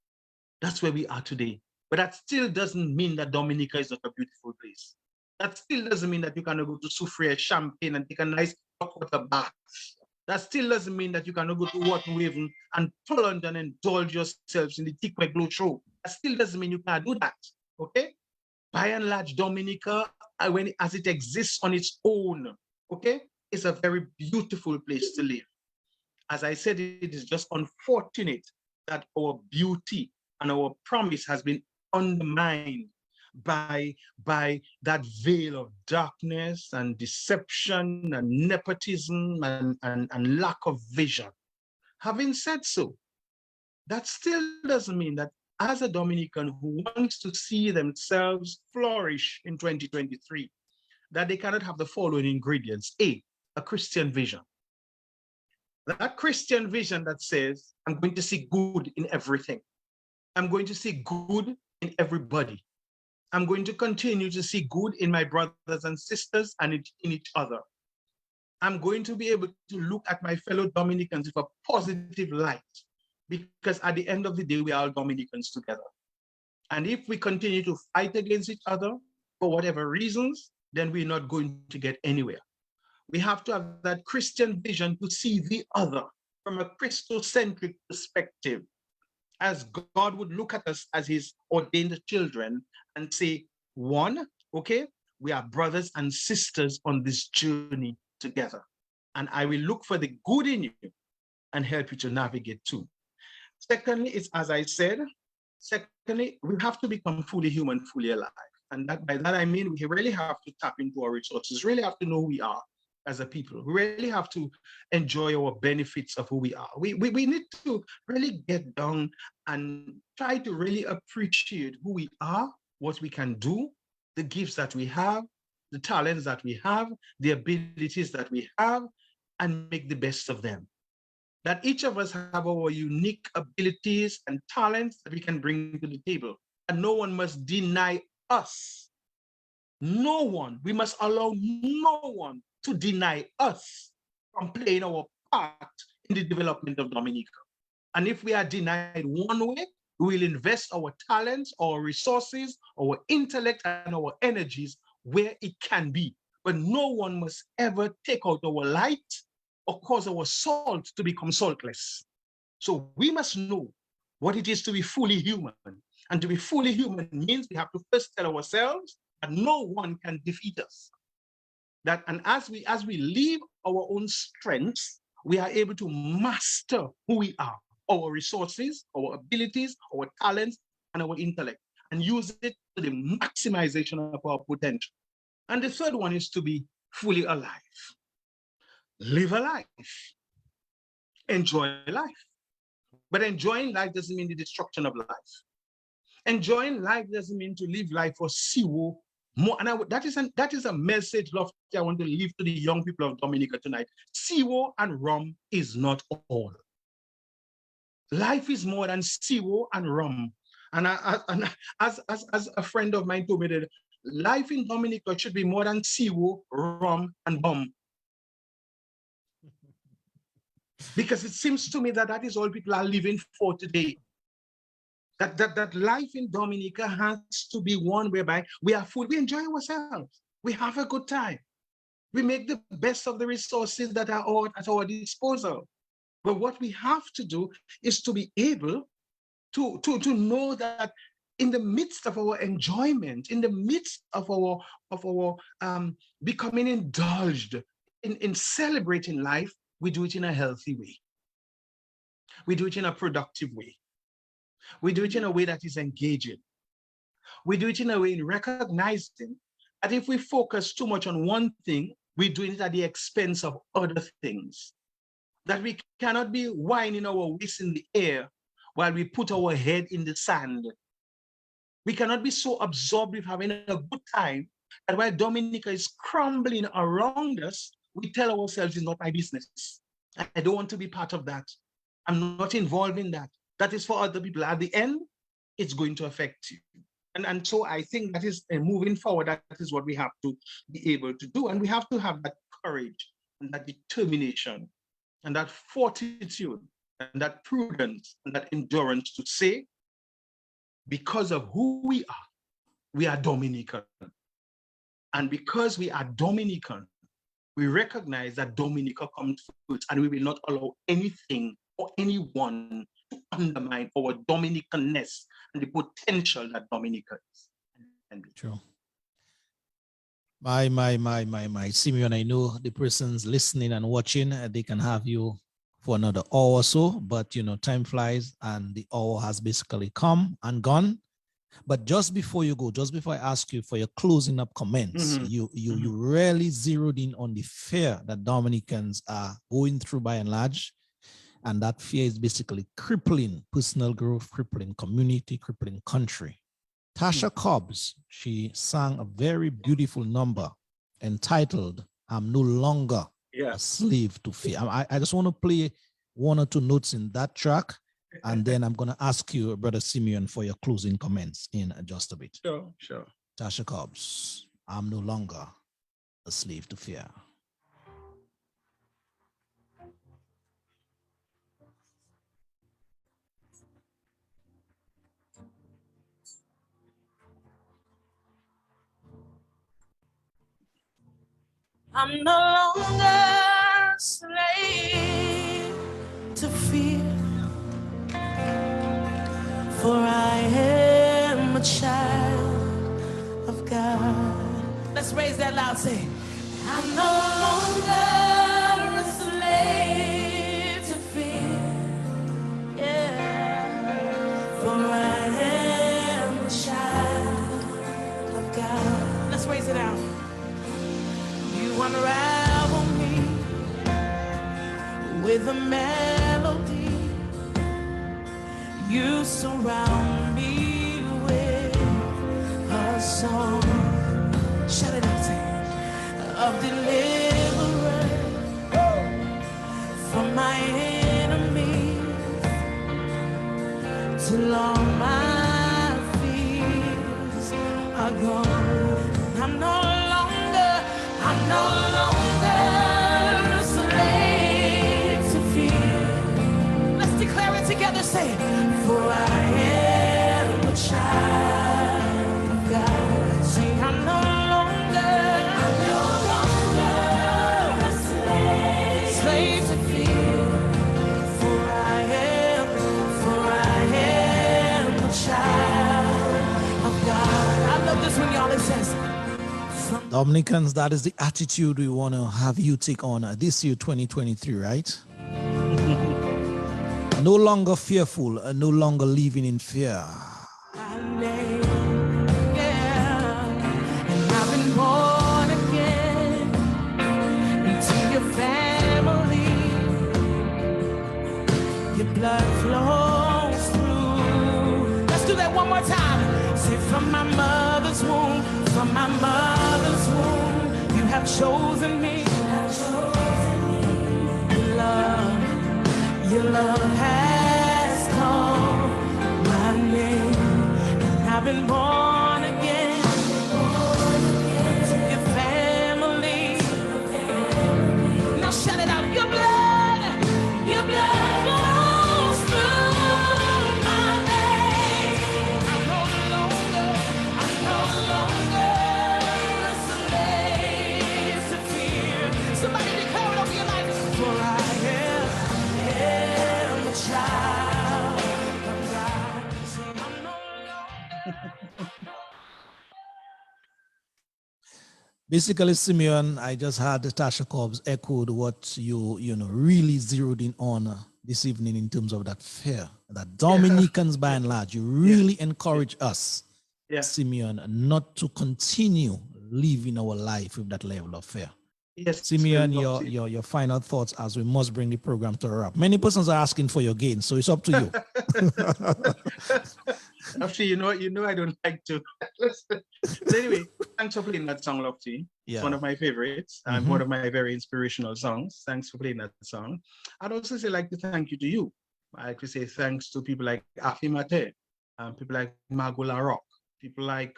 That's where we are today. But that still doesn't mean that Dominica is not a beautiful place. That still doesn't mean that you cannot go to Soufriere, Champagne, and take a nice hot water bath. That still doesn't mean that you cannot go to Waterwaven and plunge and indulge yourselves in the Tikwe Glow show. That still doesn't mean you can't do that. Okay? By and large, Dominica, as it exists on its own, okay, is a very beautiful place to live. As I said, it is just unfortunate that our beauty and our promise has been undermined by that veil of darkness and deception and nepotism and lack of vision. Having said so, that still doesn't mean that as a Dominican who wants to see themselves flourish in 2023, that they cannot have the following ingredients. A Christian vision. That Christian vision that says, I'm going to see good in everything. I'm going to see good in everybody. I'm going to continue to see good in my brothers and sisters and in each other. I'm going to be able to look at my fellow Dominicans with a positive light, because at the end of the day, we are all Dominicans together. And if we continue to fight against each other for whatever reasons, then we're not going to get anywhere. We have to have that Christian vision to see the other from a Christocentric perspective, as God would look at us as his ordained children and say, one, okay, we are brothers and sisters on this journey together. And I will look for the good in you and help you to navigate too. Secondly, it's as I said, we have to become fully human, fully alive. And by that I mean we really have to tap into our resources, really have to know who we are as a people. We really have to enjoy our benefits of who we are. We need to really get down and try to really appreciate who we are, what we can do, the gifts that we have, the talents that we have, the abilities that we have, and make the best of them. That each of us have our unique abilities and talents that we can bring to the table. And no one must deny us. No one. We must allow no one to deny us from playing our part in the development of Dominica. And if we are denied one way, we will invest our talents, our resources, our intellect, and our energies where it can be. But no one must ever take out our light or cause our salt to become saltless. So we must know what it is to be fully human. And to be fully human means we have to first tell ourselves and no one can defeat us. That, and as we leave our own strengths, we are able to master who we are, our resources, our abilities, our talents, and our intellect, and use it to the maximization of our potential. And the third one is to be fully alive. Live a life. Enjoy life. But enjoying life doesn't mean the destruction of life. Enjoying life doesn't mean to live life for zero more. And that is a message, Lofty, I want to leave to the young people of Dominica tonight. Zero and rum is not all. Life is more than zero and rum. And as a friend of mine told me that life in Dominica should be more than zero, rum, and bum. Because it seems to me that that is all people are living for today. That life in Dominica has to be one whereby we are full, we enjoy ourselves, we have a good time, we make the best of the resources that are all at our disposal. But what we have to do is to be able to know that in the midst of our enjoyment, in the midst of our becoming indulged in celebrating life, we do it in a healthy way. We do it in a productive way. We do it in a way that is engaging. We do it in a way in recognizing that if we focus too much on one thing, we're doing it at the expense of other things. That we cannot be winding our waist in the air while we put our head in the sand. We cannot be so absorbed with having a good time that while Dominica is crumbling around us, we tell ourselves it's not my business. I don't want to be part of that. I'm not involved in that. That is for other people. At the end, it's going to affect you. And so I think that is moving forward, that is what we have to be able to do. And we have to have that courage and that determination and that fortitude and that prudence and that endurance to say, because of who we are Dominican. And because we are Dominican, we recognize that Dominica comes first, and we will not allow anything or anyone to undermine our Dominicanness and the potential that Dominica is. True. My, Simeon, I know the persons listening and watching, they can have you for another hour or so, but you know, time flies and the hour has basically come and gone. But just before you go, just before I ask you for your closing up comments, you really zeroed in on the fear that Dominicans are going through by and large. And that fear is basically crippling personal growth, crippling community, crippling country. Tasha Cobbs, she sang a very beautiful number entitled, I'm No Longer a Slave to Fear. I just want to play one or two notes in that track, and then I'm going to ask you, Brother Simeon, for your closing comments in just a bit. Sure. Tasha Cobbs, I'm no longer a slave to fear. I'm no longer a slave to fear, for I am a child of God. Let's raise that loud, say, I'm no longer a slave to fear, yeah, for I am a child of God. Let's raise it out. You unravel me with a melody. You surround me with a song. Shout it out, say, of deliverance from my enemies, till all my fears are gone. I'm no longer a slave to fear. Let's declare it together, say, for I am a child of God. Say, I'm no longer a slave to fear. For I am a child of God. I love this when y'all, it says, Dominicans, that is the attitude we want to have you take on this year, 2023, right? No longer fearful, no longer living in fear. My name, yeah, and I've been born again into your family. Your blood flows through. Let's do that one more time. Say, from my mother's womb, from my mother's womb, you have chosen me. Your love has called my name, and I've been born again to your family. Now shout it out, your blood flows through my veins. I'm no longer a slave to fear. Somebody declare it over your life, for I am a child of God. So I'm no longer. Basically, Simeon, I just had Tasha Cobbs echoed what you really zeroed in on this evening in terms of that fear. That Dominicans, by and large, you really encourage us, Simeon, not to continue living our life with that level of fear. Yes, Simeon, your final thoughts as we must bring the program to a wrap. Many persons are asking for your gain, so it's up to you. Actually, you know, I don't like to. But anyway, thanks for playing that song, Lofty. It's one of my favorites and one of my very inspirational songs. Thanks for playing that song. I'd also say like to thank you to you. I like to say thanks to people like Afi Mate, people like Margot Larocque, people like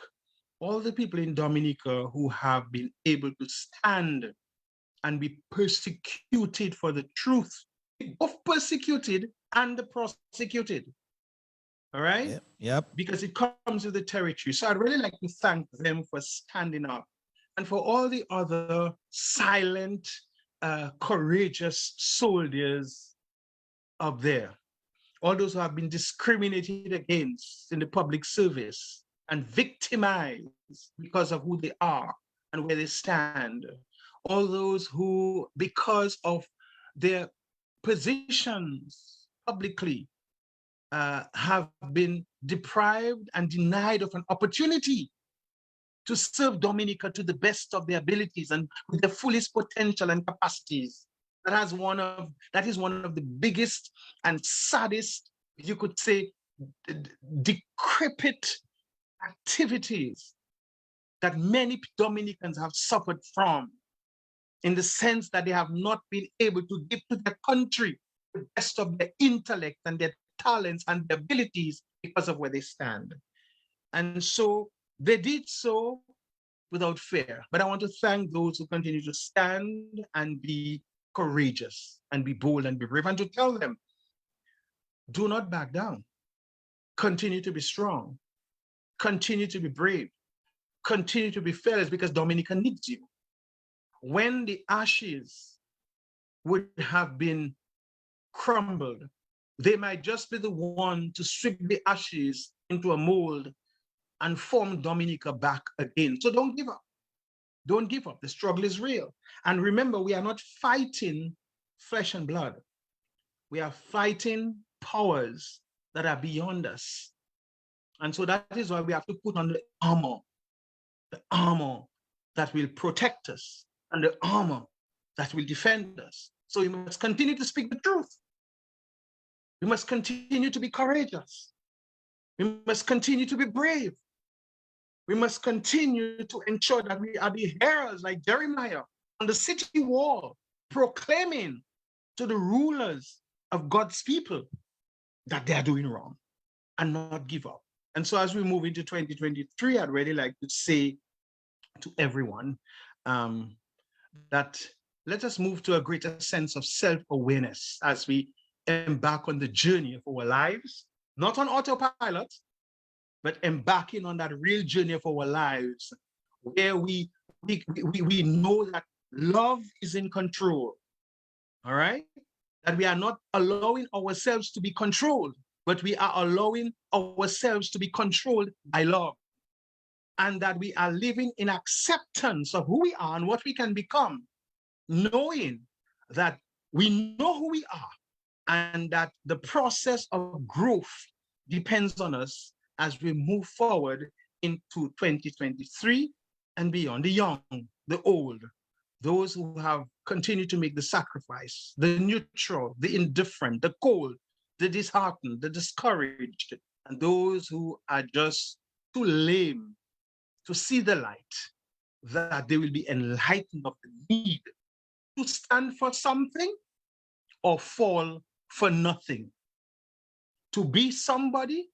all the people in Dominica who have been able to stand and be persecuted for the truth, both persecuted and prosecuted. All right? Yep. Because it comes with the territory. So I'd really like to thank them for standing up, and for all the other silent, courageous soldiers up there, all those who have been discriminated against in the public service and victimized because of who they are and where they stand. All those who, because of their positions publicly, have been deprived and denied of an opportunity to serve Dominica to the best of their abilities and with their fullest potential and capacities. That is one of the biggest and saddest, you could say, decrepit activities that many Dominicans have suffered from, in the sense that they have not been able to give to their country the best of their intellect and their talents and their abilities because of where they stand. And so they did so without fear. But I want to thank those who continue to stand and be courageous and be bold and be brave, and to tell them, do not back down. Continue to be strong. Continue to be brave. Continue to be fearless, because Dominica needs you. When the ashes would have been crumbled, they might just be the one to sweep the ashes into a mold and form Dominica back again. So don't give up. Don't give up. The struggle is real. And remember, we are not fighting flesh and blood. We are fighting powers that are beyond us. And so that is why we have to put on the armor that will protect us, and the armor that will defend us. So we must continue to speak the truth. We must continue to be courageous. We must continue to be brave. We must continue to ensure that we are the heralds like Jeremiah on the city wall, proclaiming to the rulers of God's people that they are doing wrong, and not give up. And so as we move into 2023, I'd really like to say to everyone that let us move to a greater sense of self-awareness as we embark on the journey of our lives, not on autopilot, but embarking on that real journey of our lives, where we know that love is in control, all right? That we are not allowing ourselves to be controlled, but we are allowing ourselves to be controlled by love. and that we are living in acceptance of who we are and what we can become, knowing that we know who we are and that the process of growth depends on us as we move forward into 2023 and beyond. The young, the old, those who have continued to make the sacrifice, the neutral, the indifferent, the cold, the disheartened, the discouraged, and those who are just too lame to see the light, that they will be enlightened of the need to stand for something or fall for nothing, to be somebody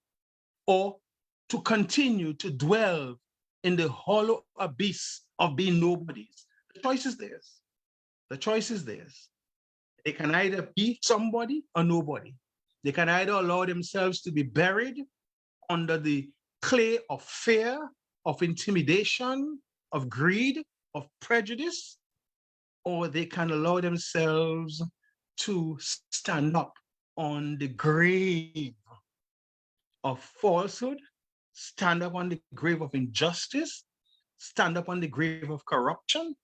or to continue to dwell in the hollow abyss of being nobodies. The choice is theirs. The choice is theirs. They can either be somebody or nobody. They can either allow themselves to be buried under the clay of fear, of intimidation, of greed, of prejudice, or they can allow themselves to stand up on the grave of falsehood, stand up on the grave of injustice, stand up on the grave of corruption.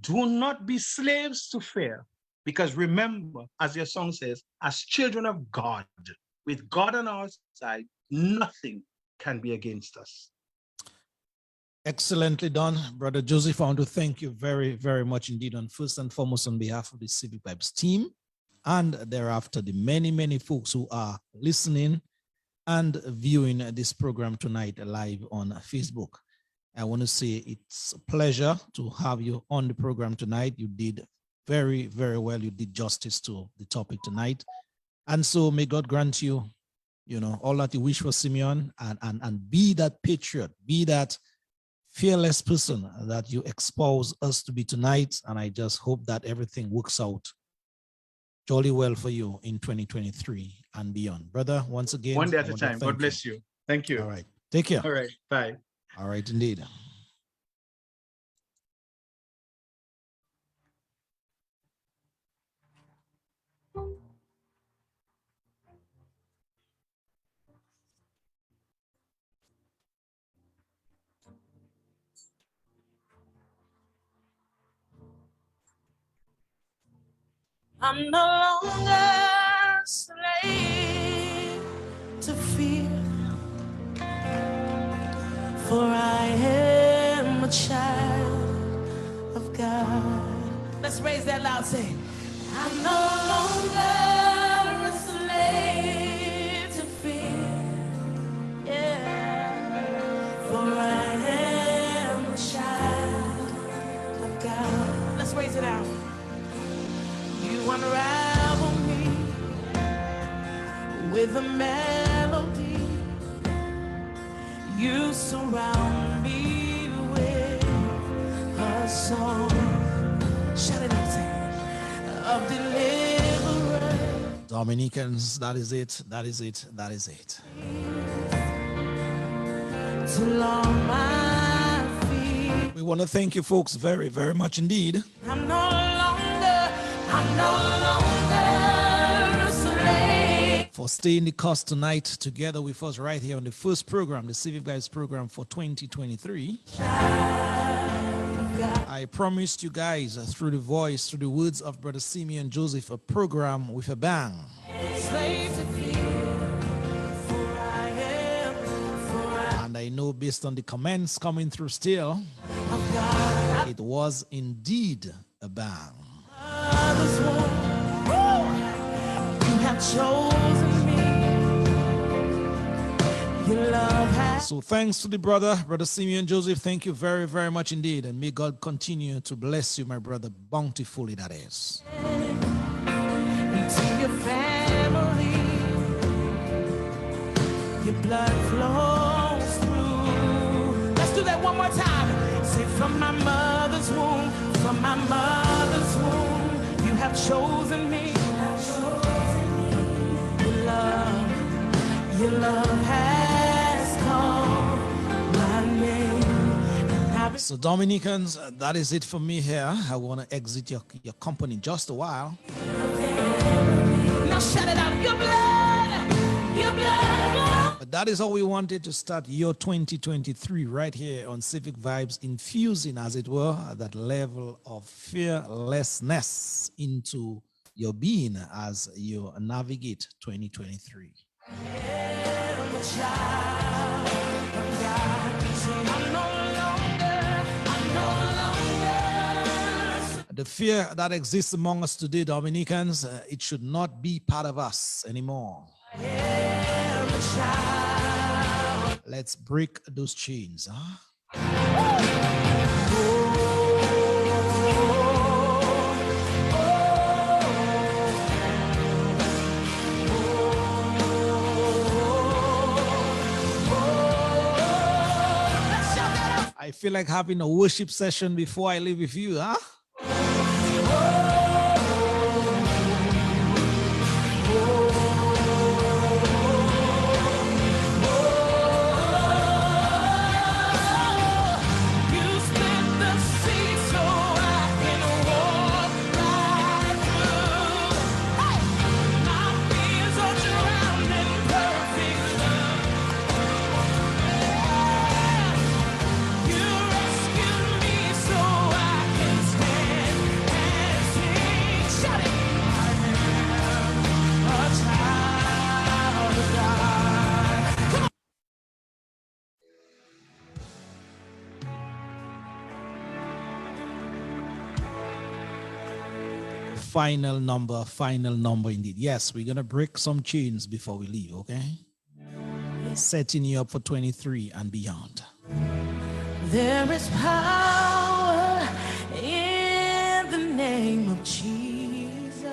Do not be slaves to fear, because remember, as your song says, as children of God, with God on our side, nothing can be against us. Excellently done, Brother Joseph. I want to thank you very, very much indeed, on first and foremost on behalf of the Civic Vibes team, and thereafter the many, many folks who are listening and viewing this program tonight live on Facebook. I want to say it's a pleasure to have you on the program tonight. You did very, very well. You did justice to the topic tonight. And so may God grant you, all that you wish for Simeon, and be that patriot, be that fearless person that you expose us to be tonight. And I just hope that everything works out jolly well for you in 2023 and beyond. Brother, once again, one day at a time. God bless you. Thank you. All right. Take care. All right. Bye. All right, indeed. I'm no longer a slave to fear, for I am a child of God. Let's raise that loud, say, I'm no longer a slave to fear, yeah, for I am a child of God. Let's raise it out. You unravel me with a melody. You surround me with a song. Shout it out, say, of deliverance. Dominicans, that is it. That is it. That is it. Till on my feet. We want to thank you folks very, very much indeed. I'm no longer a slave. For staying the course tonight together with us right here on the first program, the Civic Vibes program for 2023. I promised you guys through the voice, through the words of Brother Simeon Joseph, a program with a bang. And I know based on the comments coming through still, it was indeed a bang. You have chosen me. Your love has. So thanks to the brother Simeon Joseph. Thank you very, very much indeed. And may God continue to bless you, my brother, bountifully, that is. To your family, your blood flows through. Let's do that one more time. Say, from my mother's womb, from my mother's womb, you have chosen me. Your love has called my name. So Dominicans, that is it for me here. I want to exit your company just a while. Now shout it out, your blood, That is how we wanted to start your 2023 right here on Civic Vibes, infusing, as it were, that level of fearlessness into your being as you navigate 2023. The fear that exists among us today, Dominicans, it should not be part of us anymore. Let's break those chains. I feel like having a worship session before I leave with you, huh? Final number indeed. Yes, we're going to break some chains before we leave, okay? Setting you up for 23 and beyond. There is power in the name of Jesus.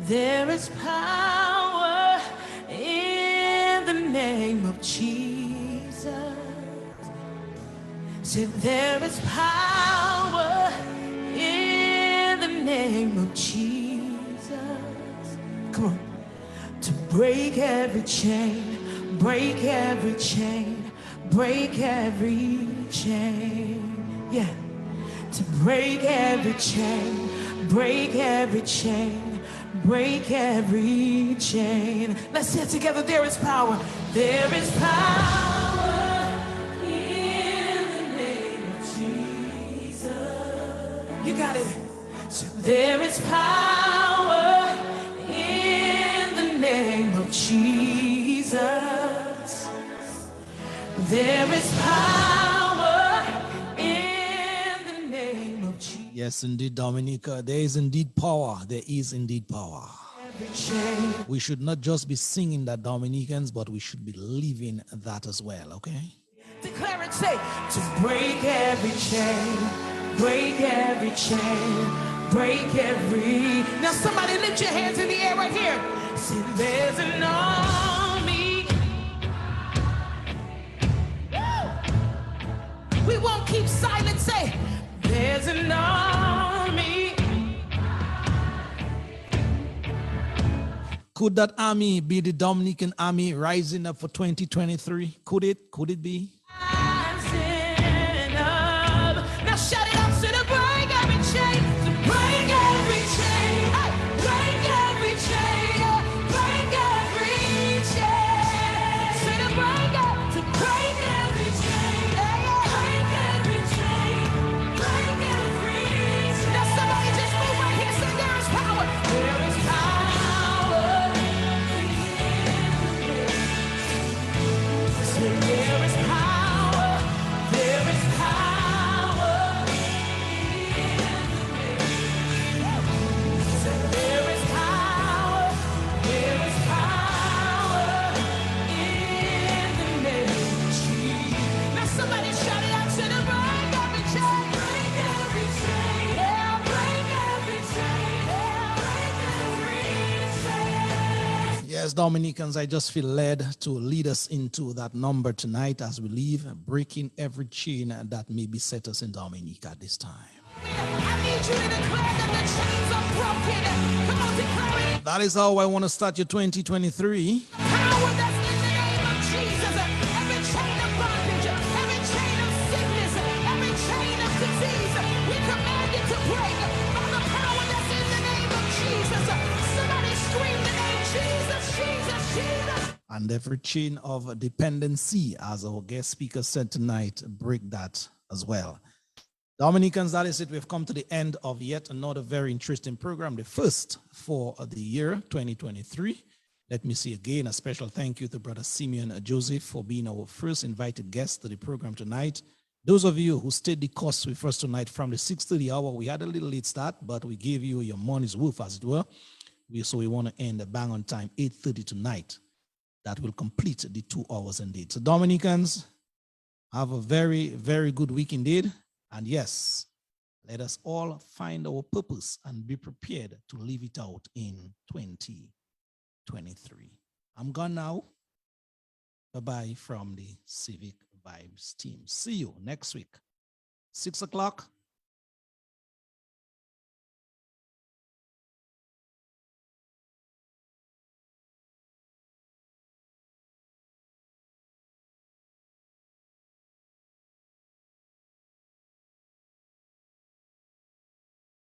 There is power in the name of Jesus. Say, there is power in the name of Jesus. Come on. To break every chain, break every chain, break every chain. Yeah. To break every chain, break every chain, break every chain. Let's say it together. There is power. There is power in the name of Jesus. You got it. So there is power in the name of Jesus. There is power in the name of Jesus. Yes, indeed, Dominica. There is indeed power. There is indeed power. We should not just be singing that, Dominicans, but we should be living that as well, okay? Declare and say, to break every chain, break every chain, break every... Now somebody lift your hands in the air right here. See, there's an army. Woo! We won't keep silent. Say, there's an army. Could that army be the Dominican army rising up for 2023? Could it? Could it be? Rising up. Now shout it out to the break every chain. To break every chain. Hey, break every chain. Break every chain. Say to break up. To break every chain. Break every chain. Break every chain. Now somebody just move right here. Say there is power. There is power. Say there is power. There is power. Say there is power. There is power in the name of Jesus. Now somebody shout it out to the break every chain. Break every chain. Yeah, break every chain. Yeah, break every chain. Yes, Dominicans, I just feel led to lead us into that number tonight as we leave, breaking every chain that may beset us in Dominica at this time. I need you to declare that the chains are broken. Come on, declare it. That is how I want to start your 2023. Power that's in the name of Jesus. Every chain of bondage, every chain of sickness, every chain of disease, we command it to break by the power that's in the name of Jesus. Somebody scream the name Jesus, Jesus, And every chain of dependency, as our guest speaker said tonight, break that as well. Dominicans, that is it. We've come to the end of yet another very interesting program, the first for the year 2023. Let me say again a special thank you to Brother Simeon Joseph for being our first invited guest to the program tonight. Those of you who stayed the course with us tonight from the 6:30 hour, we had a little late start, but we gave you your money's worth, as it were. So we want to end the bang on time, 8:30 tonight. That will complete the 2 hours indeed. So Dominicans, have a very, very good week indeed. And yes, let us all find our purpose and be prepared to live it out in 2023. I'm gone now. Bye-bye from the Civic Vibes team. See you next week, 6 o'clock.